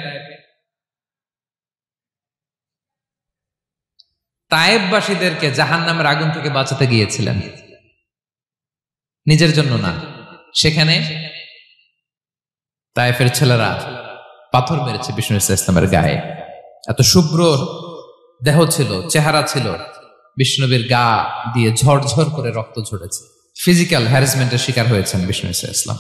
তায়েফবাসীদেরকে জাহান্নামের আগুন থেকে বাঁচাতে গিয়েছিলেন, নিজের জন্য না। সেখানে তায়েফের ছেলেরা পাথর মেরেছে বিষ্ণু ইসলামের গায়ে। এত শুভ্র দেহ ছিল, চেহারা ছিল, বিষ্ণুনবীর গা দিয়ে ঝরঝর করে রক্ত ঝরেছে। ফিজিক্যাল হ্যারাসমেন্টের শিকার হয়েছেন বিষ্ণু ইসলাম।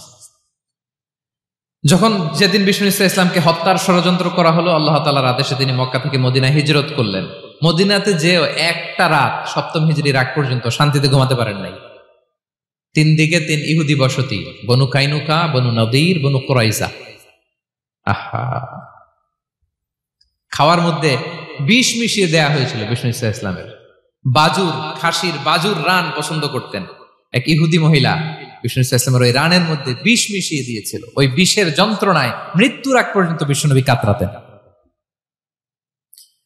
যখন যেদিন বিষ্ণু ইসলামকে হত্যার ষড়যন্ত্র করা হলো, আল্লাহ তাআলার আদেশে তিনি মক্কা থেকে মদিনায় হিজরত করলেন। মদিনাতে যে একটা রাত, 7ম হিজরির আগ পর্যন্ত শান্তিতে ঘুমাতে পারেন নাই। 3 দিকে 3 ইহুদি বসতি, বনু কাইনুকা, বনু নদীর, বনু কুরাইজা। খাওয়ার মধ্যে বিষ মিশিয়ে দেয়া হয়েছিল বিষ্ণু ইসলামের। বাজুর, খাসির বাজুর রান পছন্দ করতেন। এক ইহুদি মহিলা বিষ্ণু ইসলামের ওই রানের মধ্যে বিষ মিশিয়ে দিয়েছিল। ওই বিষের যন্ত্রণায় মৃত্যুর আগ পর্যন্ত বিষ্ণুনবী কাতরাতেন,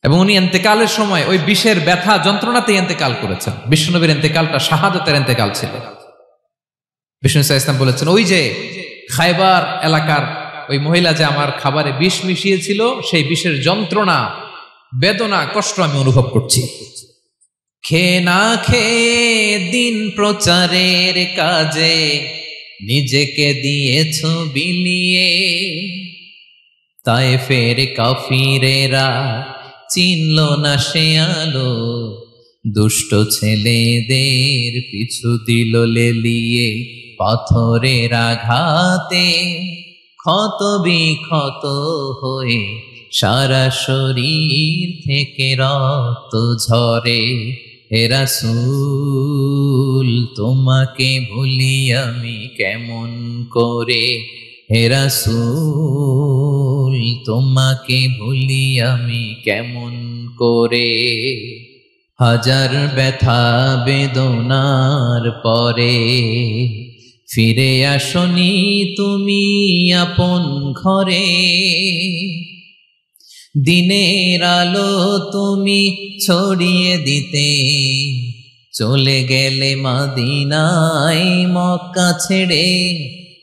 এবং উনি ইন্তেকালের সময় ওই বিষের ব্যথা যন্ত্রণাতে ইন্তেকাল করেছেন। বিষ্ণুনবীর ইন্তেকালটা শাহাদাতের ইন্তেকাল ছিল। বিষ্ণু ইসলাম বলেছেন, ওই যে খায়বার এলাকার ওই মহিলা যে আমার খাবারে বিষ মিশিয়েছিল, সেই বিষের যন্ত্রণা, বেদনা, কষ্ট আমি অনুভব করছি। খেয়ে না খেয়ে দিন প্রচারের কাজে নিজেকে দিয়েছ বিলিয়ে, তায়েফের কাফিরেরা চিনল না সে আলো, দুষ্ট ছেলেদের পিছু দিল লেলিয়ে। পাথরের আঘাতে ক্ষত বিক্ষত হয়ে সারা শরীর থেকে রক্ত ঝরে। হে রাসূল তোমাকে ভুলি আমি কেমন করে, হে রাসূল তোমাকে ভুলি আমি কেমন করে। হাজার ব্যথা বেদনার পরে ফিরে আসনি তুমি আপন ঘরে, দিনের আলো তুমি ছড়িয়ে দিতে চলে গেলে মদিনায় মক্কা ছেড়ে।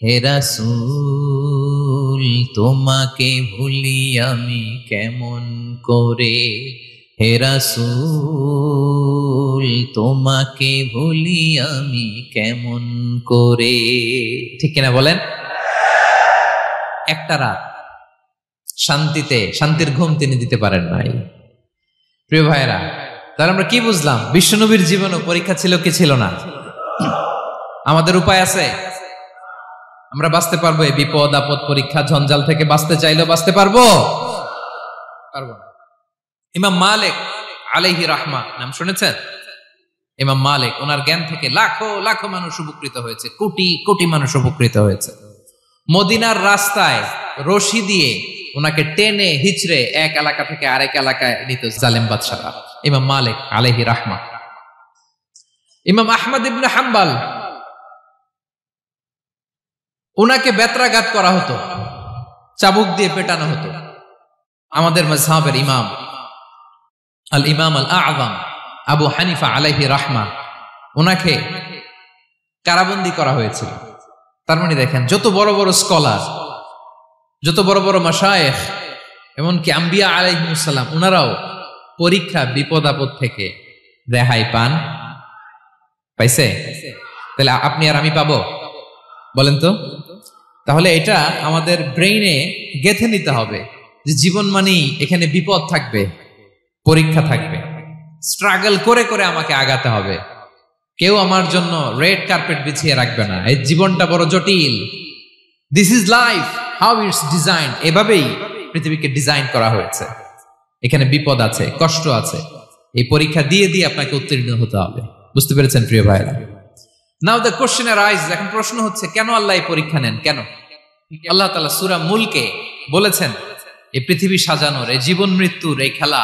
হে রাসূল তোমাকে ভুলি আমি কেমন করে, হে রাসূল তোমাকে ভুলি আমি কেমন করে। ঠিক কিনা বলেন? একটা রাত শান্তিতে শান্তির ঘুম তিনি দিতে পারেন নাই। প্রিয় ভাইরা, তাহলে আমরা কি বুঝলাম? বিশ্বনবীর জীবনও পরীক্ষা ছিল কি ছিল না? আমাদের উপায় আছে? আমরা বাঁচতে পারবো এই বিপদ আপদ পরীক্ষা ঝঞ্ঝাল থেকে? বাঁচতে চাইলেও বাঁচতে পারবো? পারবো না। ইমাম মালিক আলাইহি রাহমা নাম শুনেছেন? ইমাম মালিক, ওনার জ্ঞান থেকে লাখো লাখো মানুষ উপকৃত হয়েছে, কোটি কোটি মানুষ উপকৃত হয়েছে। মদিনার রাস্তায় রশি দিয়ে ওনাকে টেনে হিচড়ে এক এলাকা থেকে আরেক এলাকায় নিত জালেম বাদশারা। ইমাম মালিক আলাইহি রাহমা। ইমাম আহমদ ইবনে হাম্বল, ওনাকে বেত্রাঘাত করা হতো, চাবুক দিয়ে পেটানো হতো। আমাদের মাযহাবের ইমাম আল ইমাম আল আযম আবু হানিফা আলাইহি রাহমা, ওনাকে কারাবন্দী করা হয়েছিল। তার মানে দেখেন, যত বড় বড় স্কলার, যত বড় বড় মাশায়েখ, এমনকি আম্বিয়া আলাইহিমুস সালাম, ওনারাও পরীক্ষা বিপদ আপদ থেকে রেহাই পান। পাইছে? তাহলে আপনি আর আমি পাবো? বলেন তো। তাহলে এটা আমাদের ব্রেইনে গেঁথে নিতে হবে যে জীবন মানেই এখানে বিপদ থাকবে, পরীক্ষা থাকবে, স্ট্রাগল করে করে আমাকে আগাতে হবে। কেউ আমার জন্য রেড কার্পেট বিছিয়ে রাখবে না। এই জীবনটা বড় জটিল। This is life, how it's design. এভাবেই পৃথিবীকে ডিজাইন করা হয়েছে। এখানে বিপদ আছে, কষ্ট আছে। এই পরীক্ষা দিয়ে দিয়ে আপনাকে উত্তীর্ণ হতে হবে। বুঝতে পেরেছেন প্রিয় ভাইরা? নাও দ্য কোশ্চেন আরাইজেস, এখন প্রশ্ন হচ্ছে কেন আল্লাহ এই পরীক্ষা নেন? কেন? আল্লাহ তাআলা সূরা মুলকে বলেছেন এই পৃথিবী সাজানোর, এই জীবন মৃত্যুর এই খেলা,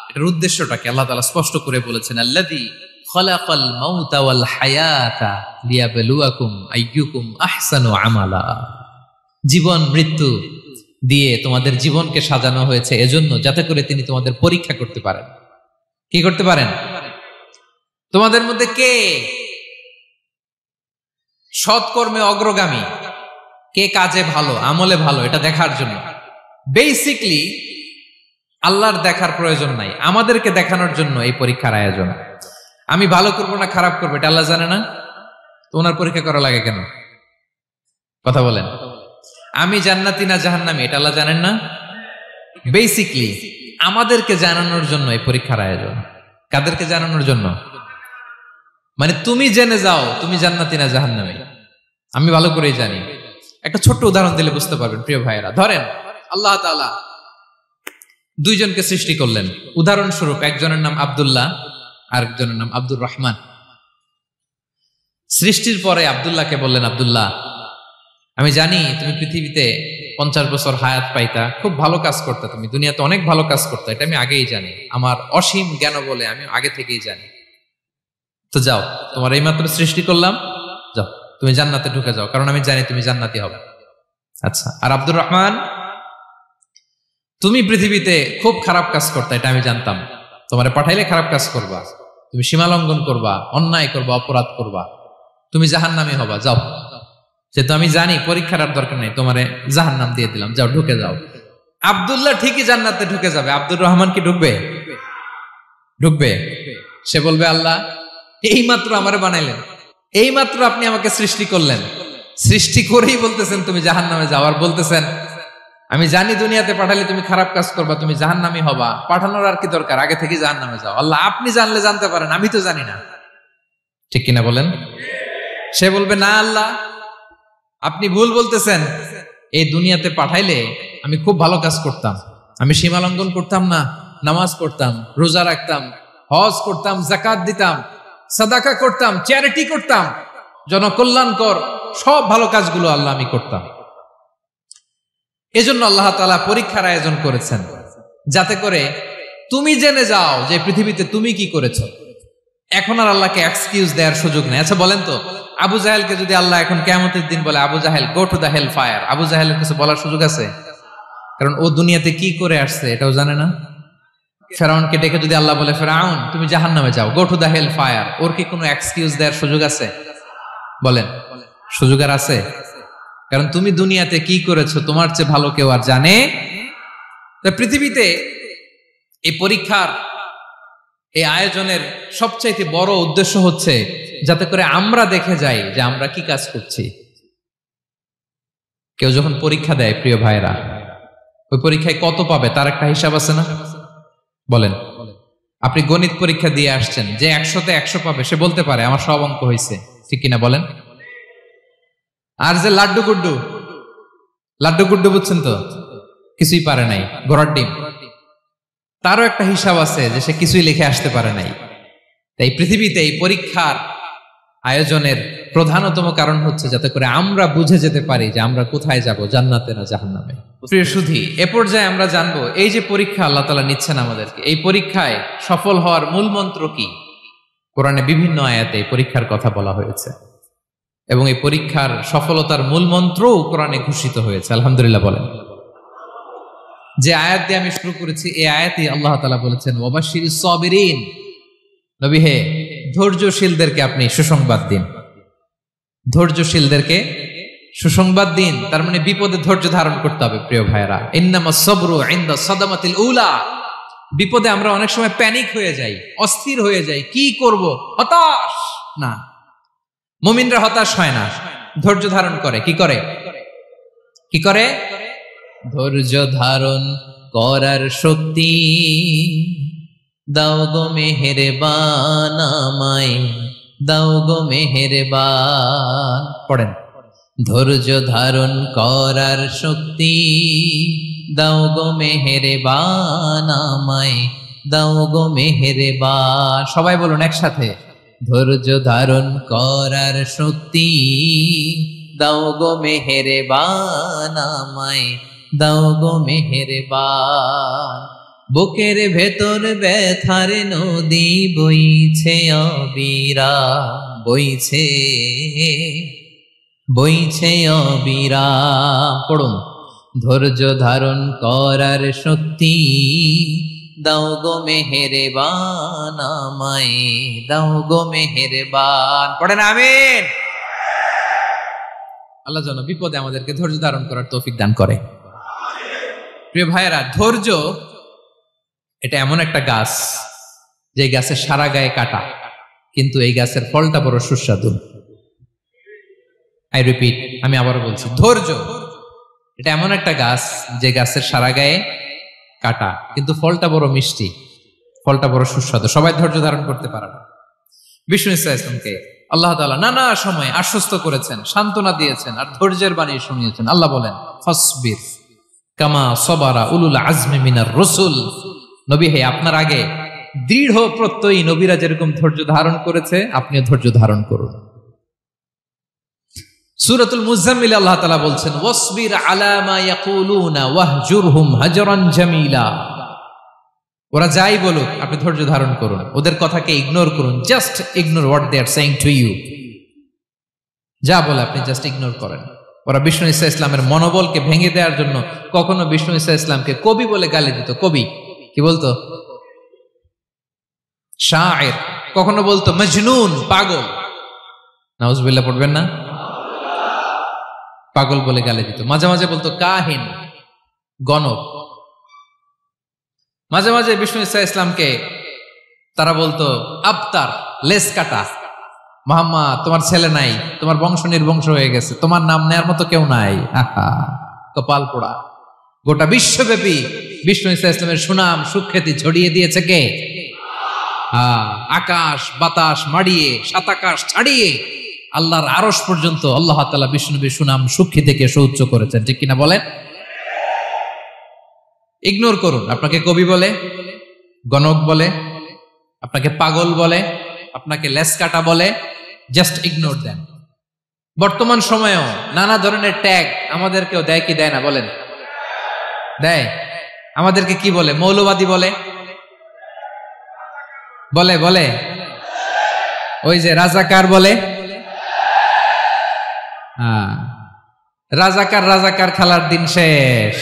এটার উদ্দেশ্যটাকে আল্লাহ তাআলা স্পষ্ট করে বলেছেন। আল্লাযী খালাকাল মাউতা ওয়াল হায়াতা লিয়াবলুয়াকুম আইয়ুকুম আহসানু আমালা। জীবন মৃত্যু দিয়ে তোমাদের জীবনকে সাজানো হয়েছে এজন্য, যাতে করে তিনি তোমাদের পরীক্ষা করতে পারেন। কি করতে পারেন? তোমাদের মধ্যে কে সৎকর্মে অগ্রগামী, কে কাজে ভালো, আমলে ভালো, এটা দেখার জন্য। বেসিকলি আল্লাহর দেখার প্রয়োজন নাই, আমাদেরকে দেখানোর জন্য এই পরীক্ষার আয়োজন। আমি ভালো করবো না খারাপ করবো এটা আল্লাহ জানে না? তো ওনার পরীক্ষা করা লাগে কেন? কথা বলেন। আমি জান্নাতি না জাহান্নামী এটা আল্লাহ জানেন না? বেসিকলি আমাদেরকে জানানোর জন্য এই পরীক্ষার আয়োজন। কাদেরকে জানানোর জন্য? মানে তুমি জেনে যাও তুমি জান্নাতি না জাহান্নামী। আমি ভালো করেই জানি। একটা ছোট্ট উদাহরণ দিলে বুঝতে পারবেন প্রিয় ভাইয়েরা। ধরেন আল্লাহ তাআলা দুইজনকে সৃষ্টি করলেন। উদাহরণস্বরূপ একজনের নাম আব্দুল্লাহ, আরেকজনের নাম আব্দুর রহমান। সৃষ্টির পরে আব্দুল্লাহকে বললেন, আব্দুল্লাহ আমি জানি তুমি পৃথিবীতে 50 বছর হায়াত পাইতা, খুব ভালো কাজ করতে, তুমি দুনিয়াতে অনেক ভালো কাজ করতে, এটা আমি আগেই জানি, আমার অসীম জ্ঞান বলে আমি আগে থেকেই জানি। তো যাও, তোমার এইমাত্র সৃষ্টি করলাম, যাও তুমি জান্নাতে ঢুকে যাও, কারণ আমি জানি তুমি জান্নাতি হবে। আচ্ছা, আর আব্দুর রহমান তুমি পৃথিবীতে খুব খারাপ কাজ করতে, এটা আমি জানতাম, তোমারে পাঠাইলে খারাপ কাজ করবা, তুমি সীমা লঙ্ঘন করবা, অন্যায় করবা, অপরাধ করবা, তুমি জাহান্নামী হবা, যাও। যেহেতু আমি জানি পরীক্ষার আর দরকার নেই, তোমারে জাহান্নাম দিয়ে দিলাম, যাও ঢুকে যাও। আব্দুল্লাহ ঠিকই জান্নাতে ঢুকে যাবে, আব্দুর রহমান কি ঢুকবে? ঢুকবে? সে বলবে আল্লাহ এইমাত্র আমারে বানাইলেন, এইমাত্র আপনি আমাকে সৃষ্টি করলেন, সৃষ্টি করেই বলতেছেন তুমি জাহান্নামে যাও, আর বলতেছেন আমি জানি দুনিয়াতে পাঠালে তুমি খারাপ কাজ করবা, তুমি জাহান্নামী হবা, পাঠানোর আর কি দরকার, আগে থেকে জাহান্নামে যাও। আল্লাহ আপনি জানলে জানতে পারেন, আমি তো জানি না। ঠিক কিনা বলেন? সে বলবে না আল্লাহ আপনি ভুল বলতেছেন, এই দুনিয়াতে পাঠাইলে আমি খুব ভালো কাজ করতাম, আমি সীমা লঙ্ঘন করতাম না, নামাজ পড়তাম, রোজা রাখতাম, হজ করতাম, যাকাত দিতাম, সাদাকা করতাম, চ্যারিটি করতাম, জনকল্যাণকর সব ভালো কাজগুলো আল্লাহ আমি করতাম। এজন্য আল্লাহ তাআলা পরীক্ষার আয়োজন করেছেন, যাতে করে তুমি জেনে যাও যে পৃথিবীতে তুমি কি করেছো। এখন আর আল্লাহকে এক্সকিউজ দেওয়ার সুযোগ নেই। আচ্ছা বলেন তো, আবু জাহেলকে যদি আল্লাহ এখন কিয়ামতের দিন বলে আবু জাহেল go to the hell fire, আবু জাহেলের কিছু বলার সুযোগ আছে? কারণ ও দুনিয়াতে কি করে আসছে এটাও জানে না। ফেরাউনকে ডেকে যদি আল্লাহ বলে ফেরাউন তুমি জাহান্নামে যাও, go to the hell fire, ওর কি কোনো এক্সকিউজ দেওয়ার সুযোগ আছে? বলেন, সুযোগ আর আছে? কারণ তুমি দুনিয়াতে কি করেছো তোমার চেয়ে ভালো কেউ আর জানে। পৃথিবীতে এই পরীক্ষার এই আয়োজনের সবচাইতে বড় উদ্দেশ্য হচ্ছে যাতে করে আমরা দেখে যাই যে আমরা কি কাজ করছি। কেউ যখন পরীক্ষা দেয় প্রিয় ভাইরা, ওই পরীক্ষায় কত পাবে তার একটা হিসাব আছে না? বলেন, আপনি গণিত পরীক্ষা দিয়ে আসছেন, যে 100-তে 100 পাবে সে বলতে পারে আমার সব অঙ্ক হয়েছে, ঠিক কিনা বলেন? আর যে লাড্ডু গুড্ডু বুঝছেন তো, কিছুই পারে নাই, ঘোড়ার ডিম, তারও একটা হিসাব আছে যে সে কিছুই লিখে আসতে পারে নাই। তাই পৃথিবীতে এই পরীক্ষার আয়োজনের প্রধানতম কারণ হচ্ছে যাতে করে আমরা বুঝে যেতে পারি যে আমরা কোথায় যাব, জান্নাতে না জাহান্নামে। প্রিয় সুধী, এ পর্যায়ে আমরা জানবো এই যে পরীক্ষা আল্লাহ তাআলা নিচ্ছেন আমাদেরকে, এই পরীক্ষায় সফল হওয়ার মূল মন্ত্র কি। কোরআনে বিভিন্ন আয়াতে এই পরীক্ষার কথা বলা হয়েছে এবং এই পরীক্ষার সফলতার মূল মন্ত্রও কোরআনে ঘোষিত হয়েছে। আলহামদুলিল্লাহ বলেন। যে আয়াত দিয়ে আমি শুরু করেছি এই আয়াতে আল্লাহ তাআলা বলেছেন ওয়াবাশশিরিস সাবিরিন, নবী হে ধৈর্যশীলদেরকে আপনি সুসংবাদ দিন, ধৈর্যশীলদেরকে সুসংবাদ দিন। তার মানে বিপদে ধৈর্য ধারণ করতে হবে প্রিয় ভাইরা। ইন্নামাস সাবরু ইনদা সাদামাতিল উলা, বিপদে আমরা অনেক সময় প্যানিক হয়ে যাই, অস্থির হয়ে যাই, কি করব, হতাশ না। মুমিনরা হতাশ হয় না, ধৈর্য ধারণ করে। কি করে? ধৈর্য ধারণ করার শক্তি দাও গো মেহেরবান আমায়, দাও গো মেহেরবান। পড়েন, ধৈর্য ধারণ করার শক্তি দাও গো মেহেরবান আমায়, দাও গো মেহেরবান। সবাই বলুন একসাথে, ধৈর্য ধারণ করার শক্তি দাও গো মেহেরবান আমায়, দাও গো মেহেরবান। বুকের ভেতর ব্যথার নদী বইছে অবিরাম, বইছে অবিরাম। পড়ুন, ধৈর্য ধারণ করার শক্তি দাও গো মেহেরবান আমায়, দাও গো মেহেরবান। পড়েন আমিন। আল্লাহ যেন বিপদে আমাদেরকে ধৈর্য ধারণ করার তৌফিক দান করে। প্রিয় ভাইয়েরা, ধৈর্য এটা এমন একটা গাছ যে গাছের সারা গায়ে কাটা, কিন্তু এই গাছের ফলটা বড় সুস্বাদু। আই রিপিট, আমি আবারও বলছি, ধৈর্য এটা এমন একটা গাছ যে গাছের সারা গায়ে কাটা, কিন্তু ফলটা বড় মিষ্টি, ফলটা বড় সুস্বাদু। সবাই ধৈর্য ধারণ করতে পারে না। বিষ্ণু ইসলামকে আল্লাহ তাআলা নানা সময় আশ্বস্ত করেছেন, সান্ত্বনা দিয়েছেন, আর ধৈর্যের বাণী শুনিয়েছেন। আল্লাহ বলেন ফাসবির কামা সাবারা উলুল আজমি মিনার রাসূল, নবী হে আপনার আগে দৃঢ় প্রত্যয়ী নবীরা যেরকম ধৈর্য ধারণ করেছে আপনিও ধৈর্য ধারণ করুন। সূরাতুল মুজাম্মিল আল্লাহ তাআলা বলছেন ওয়াসবির আলা মা ইয়াকুলুনা ওয়াহজুরহুম হাজরান জামিলা, ওরা যাই বলুক আপনি ধৈর্য ধারণ করুন, ওদের কথাকে ইগনোর করুন। Just ignore what they are saying to you, যা বলে আপনি জাস্ট ইগনোর করেন। ওরা বিষ্ণু ঈসা ইসলামের মনোবলকে ভেঙে দেওয়ার জন্য কখনো বিষ্ণু ঈসা ইসলামকে কবি বলে গালি দিত। কবি কি বলতো? শায়ের। কখনো বলতো মজনুন, পাগল। নাউজুবিল্লাহ পড়বেন না? পাগল বলে গালি দিত। মাঝে মাঝে বলতো কাহিন, গণক। মাঝে মাঝে বিষ্ণু ঈসা ইসলামকে তারা বলতো আবতার, লেস কাটা, মুহাম্মদ তোমার ছেলে নাই, তোমার বংশ নির্বংশ হয়ে গেছে, তোমার নাম নেয়ার মতো কেউ নাই। আহা, কপাল পোড়া। গোটা বিশ্বব্যাপী বিষ্ণু ঈসা ইসলামের সুনাম সুখ্যাতি ছড়িয়ে দিয়েছে কে? আকাশ বাতাস মাড়িয়ে, সাত আকাশ ছাড়িয়ে আল্লাহর আরশ পর্যন্ত আল্লাহ তাআলা বিষ্ণু নবীর সুনাম সুখ্যাতিকে সুউচ্চ করেছেন, ঠিক কিনা বলেন? ইগনোর করুন, আপনাকে কবি বলে, গণক বলে, আপনাকে পাগল বলে, আপনাকে লেসকাটা বলে, জাস্ট ইগনোর দেন। বর্তমান সময়েও নানা ধরনের ট্যাগ আমাদেরকেও দেয় কি দেয় না বলেন? দেয়। আমাদেরকে কি বলে? মৌলবাদী বলে, বলে বলে ওই যে রাজাকার বলে। রাজাকার রাজাকার খেলার দিন শেষ।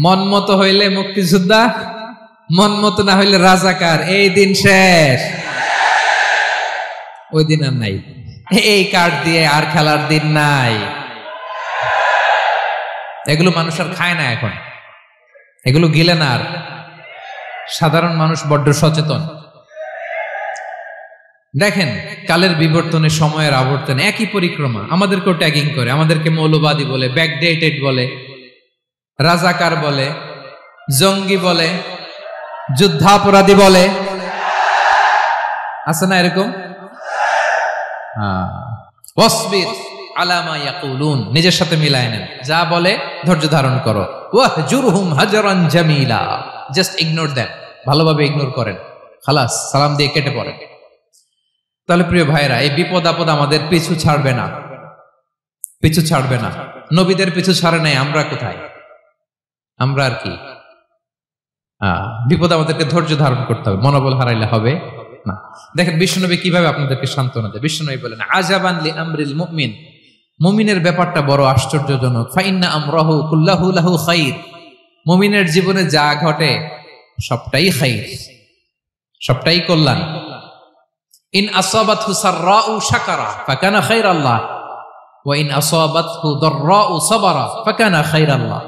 মন মতো হইলে মুক্তিযোদ্ধা, মন মতো না হইলে রাজাকার, এই দিন শেষ। ওই দিন আর নাই, এই কার্ড দিয়ে আর খেলার দিন নাই। এগুলো মানুষ আর খায় না এখন, এগুলো গিলে না আর। সাধারণ মানুষ বড্ড সচেতন। দেখেন, কালের বিবর্তনে, সময়ের আবর্তনে একই পরিক্রমা আমাদেরকেও ট্যাগিং করে, আমাদেরকে মৌলবাদী বলে, ব্যাকডেটেড বলে, রাজাকার বলে, জঙ্গি বলে, যুদ্ধাপরাধী বলে। আছে না এরকম? ওয়াসবির আলা মা ইয়াকুলুন, নিজের সাথে মিলায় নেন, যা বলে ধৈর্য ধারণ করো। ওয়াহজুরহুম হাজরান জামিলা, জাস্ট ইগনোর দেন, ভালোভাবে ইগনোর করেন, খালাস, সালাম দিয়ে কেটে পড়েন। তাহলে প্রিয় ভাইরা, এই বিপদ আপদ আমাদের পিছু ছাড়বে না, পিছু ছাড়বে না। নবীদের পিছু ছাড়ে নাই, আমরা কোথায়? আমরা আর কি? বিপদ আমাদেরকে ধৈর্য ধারণ করতে হবে, মনোবল হারাইলে হবে না। দেখেন বিশ্বনবী কিভাবে আপনাদেরকে সান্ত্বনা দেয়। বিশ্বনবী বলেন, আজাবান লি আমরিল মুমিন, মুমিনের ব্যাপারটা বড় আশ্চর্যজনক। ফাইন্না আমরাহু কুল্লাহু লাহু খাইর, মুমিনের জীবনে যা ঘটে সবটাই খাইর, সবটাই কল্যাণ। ইন আসাবাতহু সাররাউ শাকারা ফাকানা খাইরাল্লাহ ওয়া ইন আসাবাতহু দাররাউ সাবারা ফাকানা খাইরাল্লাহ।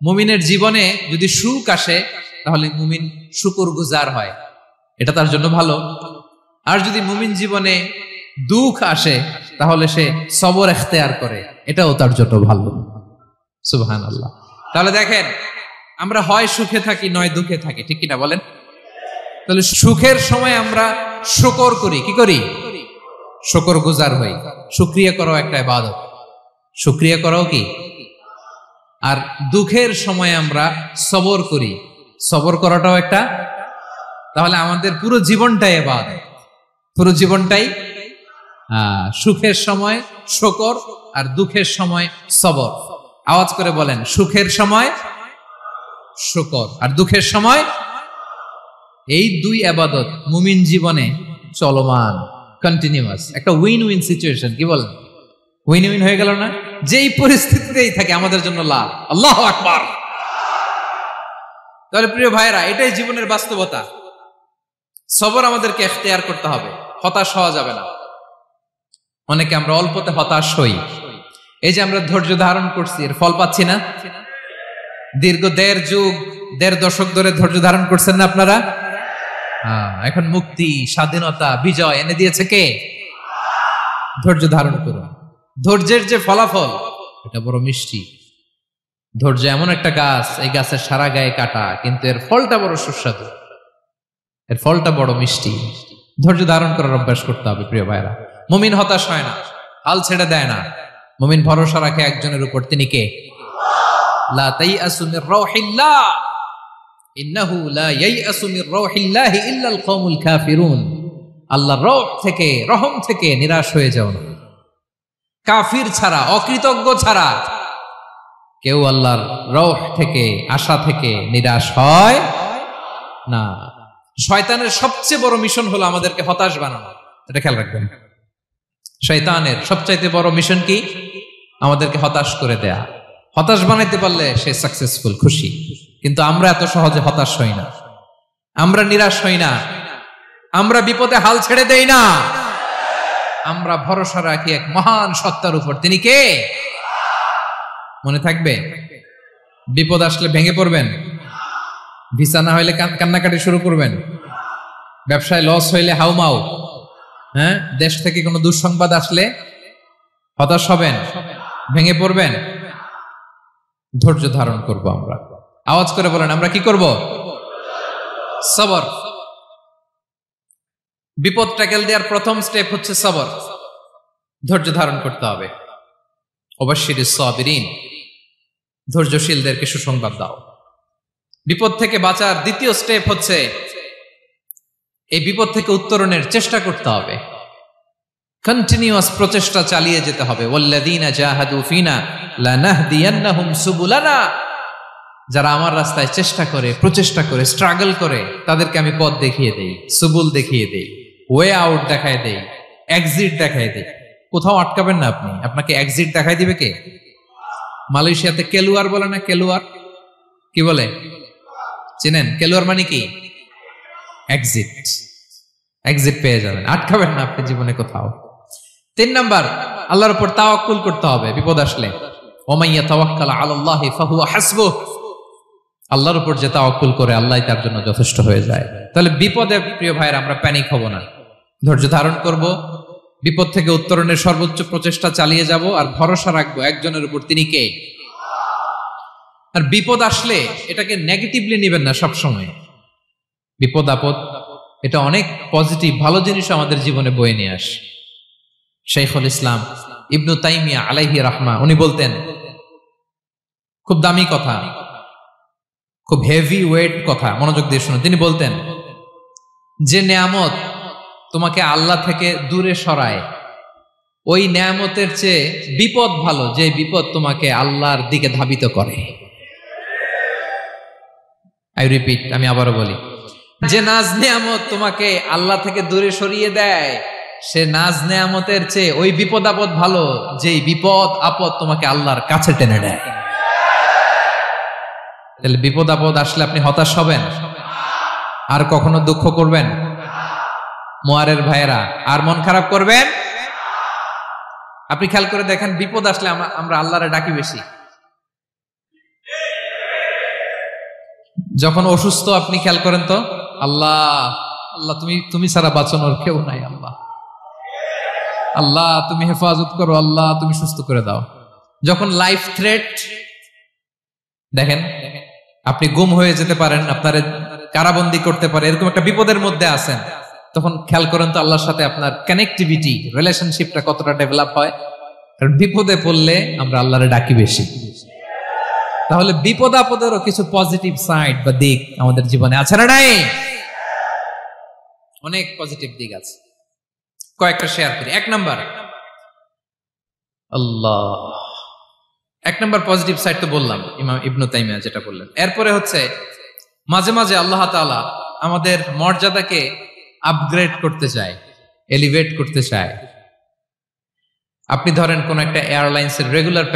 মুমিনের জীবনে যদি সুখ আসে তাহলে মুমিন শুকরগুজার হয়, এটা তার জন্য ভালো। আর যদি মুমিন জীবনে দুঃখ আসে তাহলে সে সবর ইখতিয়ার করে, এটাও তার জন্য ভালো। সুবহানাল্লাহ। তাহলে দেখেন, আমরা হয় সুখে থাকি নয় দুঃখে থাকি, ঠিক কিনা বলেন? তাহলে সুখের সময় আমরা শুকর করি, কি করি? শুকরগুজার হই। শুকরিয়া করাও একটা ইবাদত, শুকরিয়া করাও কি? আর দুঃখের সময় আমরা সবর করি, সবর করাটাও একটা। তাহলে আমাদের পুরো জীবনটাই ইবাদত, পুরো জীবনটাই। সুখের সময় শুকর আর দুঃখের সময় সবর। আওয়াজ করে বলেন, সুখের সময় শুকর আর দুঃখের সময়। এই দুই ইবাদত মুমিন জীবনে চলমান, কন্টিনিউয়াস, একটা উইন উইন সিচুয়েশন। কি বলেন? উইন উইন হয়ে গেল না? যেই পরিস্থিতিতেই থাকে আমাদের জন্য লাভ। আল্লাহু আকবার। তাহলে প্রিয় ভাইরা, এটাই জীবনের বাস্তবতা। সবর আমাদেরকে ইখতিয়ার করতে হবে, হতাশ হওয়া যাবে না। অনেকে আমরা অল্পতে হতাশ হই। এই যে আমরা ধৈর্য ধারণ করছি, এর ফল পাচ্ছি না। দীর্ঘ 1.5 যুগ, 1.5 দশক ধরে ধৈর্য ধারণ করছেন না আপনারা? এখন মুক্তি, স্বাধীনতা, বিজয় এনে দিয়েছে কে? ধৈর্য ধারণ করুন। ধৈর্যের যে ফলাফল, এটা বড় মিষ্টি। ধৈর্য এমন একটা গাছ, এই গাছের সারা গায়ে কাটা, কিন্তু এর ফলটা বড় সুস্বাদু, এর ফলটা বড় মিষ্টি। ধৈর্য ধারণ করার অভ্যাস করতে হবে প্রিয় ভাইরা। মুমিন হতাশ হয় না, হাল ছেড়ে দেয় না। মুমিন ভরসা রাখে একজনের উপর, তিনি কে? লা তাইআসু মির রাউহিল্লাহ ইন্নাহু লা ইয়াইআসু মির রাউহিল্লাহি ইল্লাল কওমুল কাফিরুন। আল্লাহর রহ থেকে, রহম থেকে নিরাশ হয়ে যাও না। কাফির ছাড়া, অকৃতজ্ঞ ছাড়া কেউ আল্লাহর রহ থেকে, আশা থেকে নিরাশ হয় না। শয়তানের সবচেয়ে বড় মিশন হলো আমাদেরকে হতাশ বানানো, এটা খেয়াল রাখবেন। শয়তানের সবচাইতে বড় মিশন কি? আমাদেরকে হতাশ করে দেয়া। হতাশ বানাইতে পারলে সে সাকসেসফুল, খুশি। কিন্তু আমরা এত সহজে হতাশ হই না, আমরা নিরাশ হই না, আমরা বিপদে হাল ছেড়ে দেই না। আমরা ভরসা রাখি এক মহান সত্তার উপর, তিনি কে? মনে থাকবে? বিপদ আসলে ভেঙে পড়বেন, ভিসা না হইলে কান্নাকাটি শুরু করবেন, ব্যবসায় লস হইলে হাউমাউ, হ্যাঁ, দেশ থেকে কোনো দুঃসংবাদ আসলে হতাশ হবেন, ভেঙে পড়বেন। ধৈর্য ধারণ করব আমরা। আওয়াজ করে বলেন, আমরা কি করব? সবর। বিপদ ট্যাকেল দেওয়ার প্রথম স্টেপ হচ্ছে সবর, ধৈর্য ধারণ করতে হবে। অবশ্যই সাবিরিন, ধৈর্যশীলদেরকে সুসংবাদ দাও। বিপদ থেকে বাঁচার দ্বিতীয় স্টেপ হচ্ছে এই বিপদ থেকে উত্তরণের চেষ্টা করতে হবে, কন্টিনিউয়াস প্রচেষ্টা চালিয়ে যেতে হবে। ওয়াল্লাযীনা জাহাদু ফিনা লানাহদিয়ান্নাহুম সুবুলানা, যারা আমার রাস্তায় চেষ্টা করে, প্রচেষ্টা করে, স্ট্রাগল করে, তাদেরকে আমি পথ দেখিয়ে দেই, সুবুল দেখিয়ে দেই, ওয়ে আউট দেখায় দেই, এক্সিট দেখায় দেই। কোথাও আটকাবেন না আপনি, আপনাকে এক্সিট দেখাই দিবে কে? মালয়েশিয়াতে কেলুয়ার বলে না, কেলুয়ার কি বলে চিনেন? কেলুয়ার মানে কি? এক্সিট। এক্সিট পেয়ে যাবেন, আটকাবেন না আপনি জীবনে কোথাও। 3 নাম্বার, আল্লাহর উপর তাওয়াক্কুল করতে হবে বিপদ আসলে। ওমাইয়া তাওয়াক্কাল আলাল্লাহি ফাহুয়া হাসবুহ, আল্লাহর উপর যে তাওয়াক্কুল করে আল্লাহই তার জন্য যথেষ্ট হয়ে যায়। তাহলে বিপদে প্রিয় ভাইয়ের আমরা প্যানিক হব না, ধৈর্য ধারণ করব, বিপদ থেকে উত্তরণের সর্বোচ্চ প্রচেষ্টা চালিয়ে যাব, আর ভরসা রাখবো একজনের উপর, তিনি কে? আর বিপদ আসলে এটাকে নেগেটিভলি নেবেন না সবসময়। বিপদ আপদ এটা অনেক পজিটিভ ভালো জিনিস আমাদের জীবনে বয়ে নিয়ে আসে। শাইখুল ইসলাম ইবনু তাইমিয়া আলাইহি রাহমা উনি বলতেন, খুব দামি কথা, খুব হেভি ওয়েট কথা, মনোযোগ দিয়ে শুনুন। তিনি বলতেন, যে নেয়ামত তোমাকে আল্লাহ থেকে দূরে সরায়, ওই নেয়ামতের চেয়ে বিপদ ভালো যে বিপদ তোমাকে আল্লাহর দিকে ধাবিত করে। আই রিপিট, আমি আবারও বলি, যে নাজ নেয়ামত তোমাকে আল্লাহ থেকে দূরে সরিয়ে দেয়, সে নাজ নেয়ামতের চেয়ে ওই বিপদ আপদ ভালো যেই বিপদ আপদ তোমাকে আল্লাহর কাছে টেনে নেয়। তাহলে বিপদ আপদ আসলে আপনি হতাশ হবেন? আর কখনো দুঃখ করবেন? মোয়ারের ভাইয়েরা, আর মন খারাপ করবেন? আপনি খেয়াল করে দেখেন, বিপদ আসলে আমরা আল্লাহরে ডাকি বেশি। যখন অসুস্থ আপনি খেয়াল করেন তো, আল্লাহ আল্লাহ তুমি ছাড়া বাঁচানোর কেউ নাই, আল্লাহ আল্লাহ তুমি হেফাজত করো, আল্লাহ তুমি সুস্থ করে দাও। যখন লাইফ থ্রেট, দেখেন আপনি গুম হয়ে যেতে পারেন, আপনার কারাবন্দি করতে পারে, এরকম একটা বিপদের মধ্যে আছেন, তখন খেয়াল করেন তো আল্লাহর সাথে আপনার কানেক্টিভিটি, রিলেশনশিপটা কতটা ডেভেলপ হয়। কারণ বিপদে পড়লে আমরা আল্লাহরে ডাকি বেশি। তাহলে বিপদ আপদেরও কিছু পজিটিভ সাইড বা দিক আমাদের জীবনে আছে না নাই? অনেক পজিটিভ দিক আছে, কয়েকটা শেয়ার করি। 1 নাম্বার, আল্লাহ 1 নাম্বার পজিটিভ সাইড তো বললাম, ইমাম ইবনু তাইমিয়া যেটা বললেন। এরপরে হচ্ছে মাঝে মাঝে আল্লাহ তাআলা আমাদের মর্যাদাকে আপগ্রেড করতে চায়, এলিভেট করতে চায়। আপনি ধরেন কোন একটা এয়ারলাইন্সের রেগুলার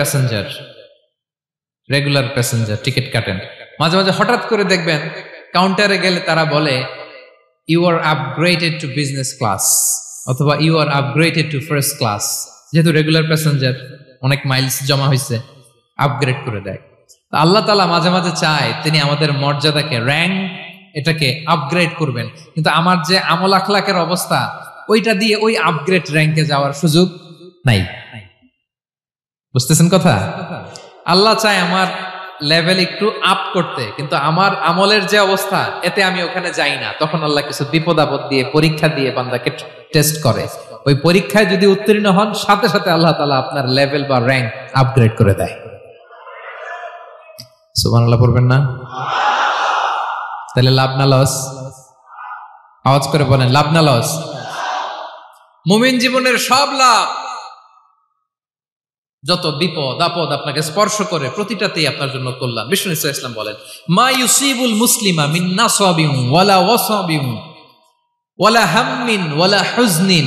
প্যাসেঞ্জার টিকিট কাটেন, মাঝে মাঝে হঠাৎ করে দেখবেন কাউন্টারে গেলে তারা বলে you are upgraded to business class, অথবা you are upgraded to first class. যেহেতু রেগুলার প্যাসেঞ্জার, অনেক মাইলস জমা হয়েছে, আপগ্রেড করে দেয়। আল্লাহ তাআলা মাঝে মাঝে চায় তিনি আমাদের মর্যাদাকে, র্যাঙ্ক, এটাকে আপগ্রেড করবেন, কিন্তু আমার যে আমল আখলাকের অবস্থা, ওইটা দিয়ে ওই আপগ্রেড র্যাঙ্কে যাওয়ার সুযোগ নাই। বুঝতেছেন কথা? আল্লাহ চায় আমার লেভেল একটু আপ করতে, কিন্তু আমার আমলের যে অবস্থা, এতে আমি ওখানে যাই না। তখন আল্লাহ কিছু বিপদ আপদ দিয়ে, পরীক্ষা দিয়ে বান্দাকে টেস্ট করে। ওই পরীক্ষায় যদি উত্তীর্ণ হন, সাথে সাথে আল্লাহ তাআলা আপনার লেভেল বা র্যাঙ্ক আপগ্রেড করে দেয়। সুবহানাল্লাহ পড়বেন না? তাহলে লাভ না লস? আওয়াজ করে বলেন, লাভ না লস? মুমিন জীবনের সব লাভ। যত বিপদ আপদ আপনাকে স্পর্শ করে, প্রতিটাতেই আপনার জন্য কল্যাণ। বিষ্ণু ইসলাম বলেন, মা ইউসিবুল মুসলিমা মিন নাসাবিন ওয়ালা ওয়াসাবিন ওয়ালা হাম্মিন ওয়ালা হুজনিন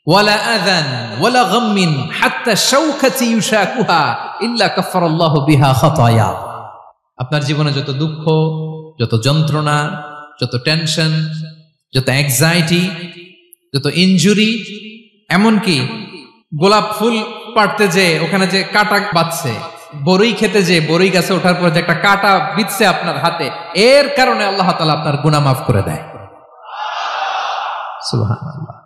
ওয়ালা আযান ওয়ালা গাম্মিন হাত্তা শাওকাতি ইউশাকুহা ইল্লা কাফারাল্লাহু বিহা খাতায়া। আপনার জীবনে যত দুঃখ, যত যন্ত্রণা, যত টেনশন, যত অ্যাংজাইটি, যত ইনজুরি, এমনকি গোলাপ ফুল পাড়তে যে ওখানে যে কাটা বাঁধছে, বরই খেতে যে বরই গাছে ওঠার পর যে একটা কাঁটা বিঁধছে আপনার হাতে, এর কারণে আল্লাহ তাআলা আপনার গুনাহ মাফ করে দেয়। সুবহানাল্লাহ।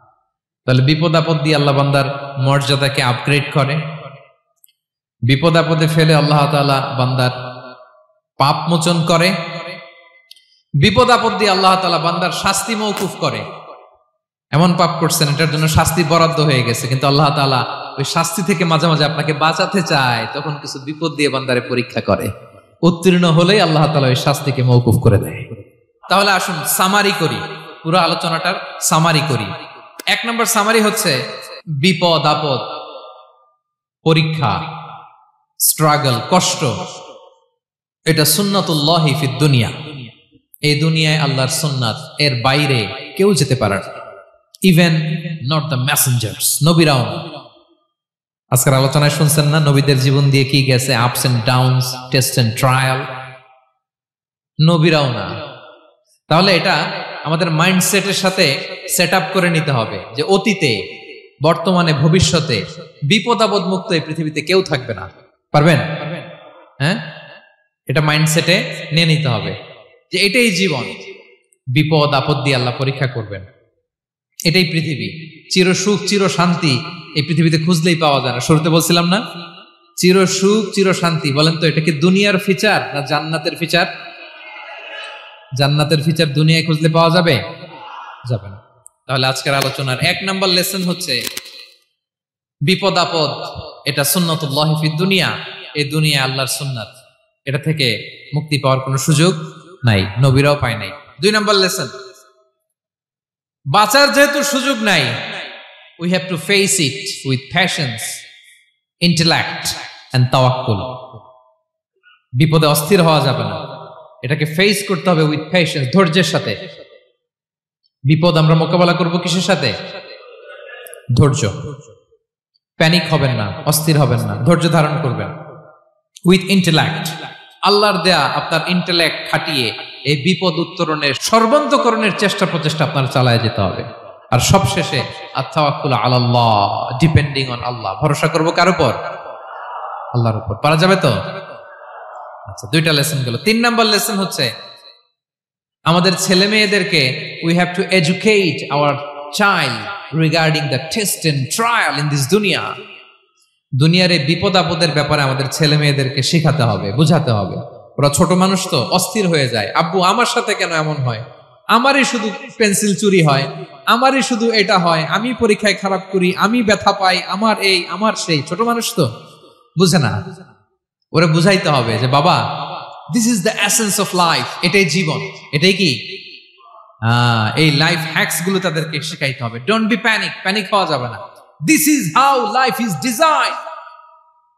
তাহলে বিপদ আপদ দিয়ে আল্লাহ বান্দার মর্যাদাকে আপগ্রেড করে। বিপদ আপদে ফেলে আল্লাহ তাআলা বান্দার পাপ মোচন করে। বিপদ আপদ দিয়ে আল্লাহ তাআলা বান্দার শাস্তি মওকুফ করে। এমন পাপ করছেন এটার জন্য শাস্তি বরাদ্দ হয়ে গেছে, কিন্তু আল্লাহ তাআলা ওই শাস্তি থেকে মাঝে মাঝে আপনাকে বাঁচাতে চায়, তখন কিছু বিপদ দিয়ে বান্দারে পরীক্ষা করে। উত্তীর্ণ হলেই আল্লাহ তাআলা ওই শাস্তিকে মওকুফ করে দেয়। তাহলে আসুন সামারি করি, পুরো আলোচনাটার সামারি করি। 1 নম্বর সামারি হচ্ছে বিপদ আপদ, পরীক্ষা, স্ট্রাগল, কষ্ট, এটা সুন্নাতুল্লাহি ফিদ দুনিয়া। এই দুনিয়ায় আল্লাহর সুন্নাত, এর বাইরে কেউ যেতে পারে না, ইভেন নট দ্য মেসেঞ্জার্স, নবীরাও না। আজকের আলোচনায় শুনছেন না নবীদের জীবন দিয়ে কি গেছে, ups and downs, test and trial, নবীরাও না। তাহলে এটা আমাদের মাইন্ডসেটের সাথে সেট আপ করে নিতে হবে যে অতীতে, বর্তমানে, ভবিষ্যতে বিপদ আপদ মুক্ত এই পৃথিবীতে কেউ থাকবে না। পারবেন? হ্যাঁ, এটা মাইন্ডসেটে নিয়ে নিতে হবে যে এটাই জীবন, বিপদ আপদ দিয়ে আল্লাহ পরীক্ষা করবেন। এটাই পৃথিবী, চির সুখ চির শান্তি এই পৃথিবীতে খুঁজলেই পাওয়া যায় না। শুরুতে বলছিলাম না, চির সুখ চির শান্তি। বলেন তো এটা কি দুনিয়ার ফিচার না জান্নাতের ফিচার? জান্নাতের ফিচার দুনিয়ায় খুঁজলে পাওয়া যাবে? যাবে না। তাহলে আজকের আলোচনার 1 নম্বর লেসন হচ্ছে বিপদ আপদ এটা সুন্নাতুল্লাহি ফিদ দুনিয়া। এই দুনিয়া আল্লাহর সুন্নাত, এটা থেকে মুক্তি পাওয়ার কোনো সুযোগ নাই, নবীরাও পায় নাই। 2 নম্বর লেসন, বাঁচার যেহেতু সুযোগ নাই, we have to face it with patience, intellect and tawakkul. বিপদে অস্থির হওয়া যাবে না, এটাকে ফেস করতে হবে উইথ পেশেন্স, ধৈর্যের সাথে। বিপদ আমরা মোকাবেলা করব কিসের সাথে? ধৈর্য। প্যানিক হবেন না, অস্থির হবেন না, ধৈর্য ধারণ করবেন। উইথ ইন্টেলেক্ট, আল্লাহর দেয়া আপনার ইন্টেলেক্ট খাটিয়ে এই বিপদ উত্তরণের সর্বান্তকরণের চেষ্টা প্রচেষ্টা আপনার চালায় যেতে হবে। আর সবশেষে আত-তাওয়াক্কুল আলাল্লাহ, ডিপেন্ডিং অন আল্লাহ, ভরসা করব কার উপর? আল্লাহর উপর। পারা যাবে তো? আচ্ছা, 2টা লেসন গেল। 3 নম্বর লেসন হচ্ছে আমাদের ছেলে মেয়েদেরকে we have to educate our child regarding the test and trial in this dunya. দুনিয়ার এই বিপদ আপদের ব্যাপারে আমাদের ছেলে মেয়েদেরকে শেখাতে হবে, বুঝাতে হবে। ওরা ছোট মানুষ তো অস্থির হয়ে যায়, আব্বু আমার সাথে কেন এমন হয়, আমারই শুধু পেন্সিল চুরি হয়, আমারই শুধু এটা হয়, আমি পরীক্ষায় খারাপ করি, আমি ব্যথা পাই, আমার এই আমার সেই। ছোট মানুষ তো বুঝে না। ওরা বুঝাইতে হবে যে বাবা, this is the essence of life, এটাই জীবন, এটাই কি এই লাইফ হ্যাকস গুলো তাদেরকে শেখাইতে হবে। ডোন্ট বি প্যানিক, প্যানিক হওয়া যাবে না। This is how life is design,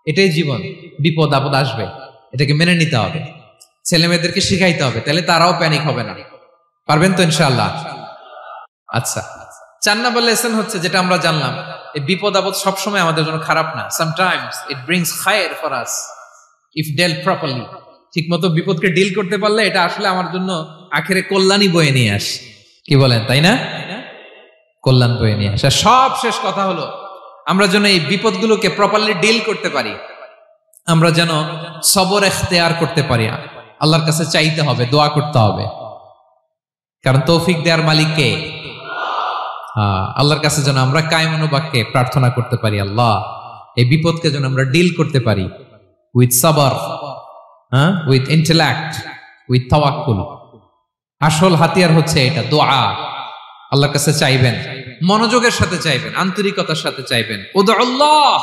এটাই জীবন, বিপদ আপদ আসবে, এটাকে মেনে নিতে হবে, ছেলে মেয়েদেরকে শিখাইতে হবে, তাহলে তারাও প্যানিক হবে না। পারবেন তো ইনশাআল্লাহ? আচ্ছা, 4 নম্বর লেসন হচ্ছে যেটা আমরা জানলাম, এই বিপদ আপদ সবসময় আমাদের জন্য খারাপ না। সামটাইমস ইট ব্রিংস খায়ের for us if dealt properly. ঠিক মতো বিপদকে ডিল করতে পারলে এটা আসলে আমার জন্য আখেরে কল্যাণই বয়ে নিয়ে আসে। কি বলেন, তাই না? কল্যাণ বয়ে নিয়ে আসে। সব শেষ কথা হলো আমরা যেন এই বিপদগুলোকে প্রপারলি ডিল করতে পারি, আমরা যেন সবর ইখতিয়ার করতে পারি। আল্লাহর কাছে চাইতে হবে, দোয়া করতে হবে, কারণ তৌফিক দেওয়ার মালিক কে? আল্লাহর কাছে যেন আমরা কায়মনোবাক্যে প্রার্থনা করতে পারি, আল্লাহ এই বিপদকে যেন আমরা ডিল করতে পারি উইথ সাবর, উইথ ইন্টেলেক্ট, উইথ তাওয়াক্কুল। আসল হাতিয়ার হচ্ছে এটা, দোয়া। আল্লাহর কাছে চাইবেন, মনোযোগের সাথে চাইবেন, আন্তরিকতার সাথে চাইবেন। উদুল্লাহ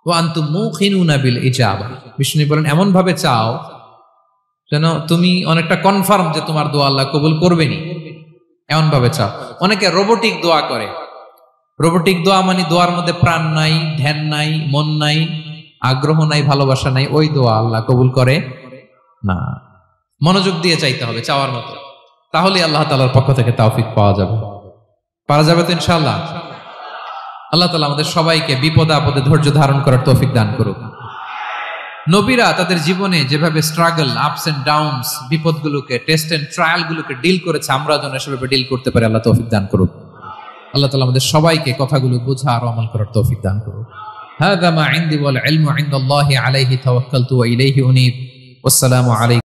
ওয়া আনতুম মুকিনুনা বিল ইজাবা। বিষ্ণু বলেন এমন ভাবে চাও যেন তুমি অনেকটা কনফার্ম যে তোমার দোয়া আল্লাহ কবুল করবেনই, এমন ভাবে চাও। অনেকে রোবোটিক দোয়া করে। রোবোটিক দোয়া মানে দোয়ার মধ্যে প্রাণ নাই, ধ্যান নাই, মন নাই, আগ্রহ নাই, ভালোবাসা নাই, ওই দোয়া আল্লাহ কবুল করে না। মনোযোগ দিয়ে চাইতে হবে চাওয়ার মতো, তাহলে আল্লাহ তাআলার পক্ষ থেকে তৌফিক পাওয়া যাবে। পারা যাবে তো ইনশাআল্লাহ? আল্লাহ তাআলা আমাদের সবাইকে বিপদে আপদে ধৈর্য ধারণ করার তৌফিক দান করুক। নবীরা তাদের জীবনে যেভাবে স্ট্রাগল, আপস এন্ড ডাউনস, বিপদগুলোকে, টেস্ট এন্ড ট্রায়াল গুলোকে ডিল করেছে, আমরা যেন সেভাবে ডিল করতে পারি। আল্লাহ তৌফিক দান করুক। আল্লাহ তাআলা আমাদের সবাইকে কথাগুলো বোঝা আর আমল করার তৌফিক দান করুক। হাযা মা ইনদি ওয়াল ইলমু ইনদাল্লাহি আলাইহি তাওয়াক্কালতু ওয়া ইলাইহি উনীব। ওয়াসসালামু আলাইকুম।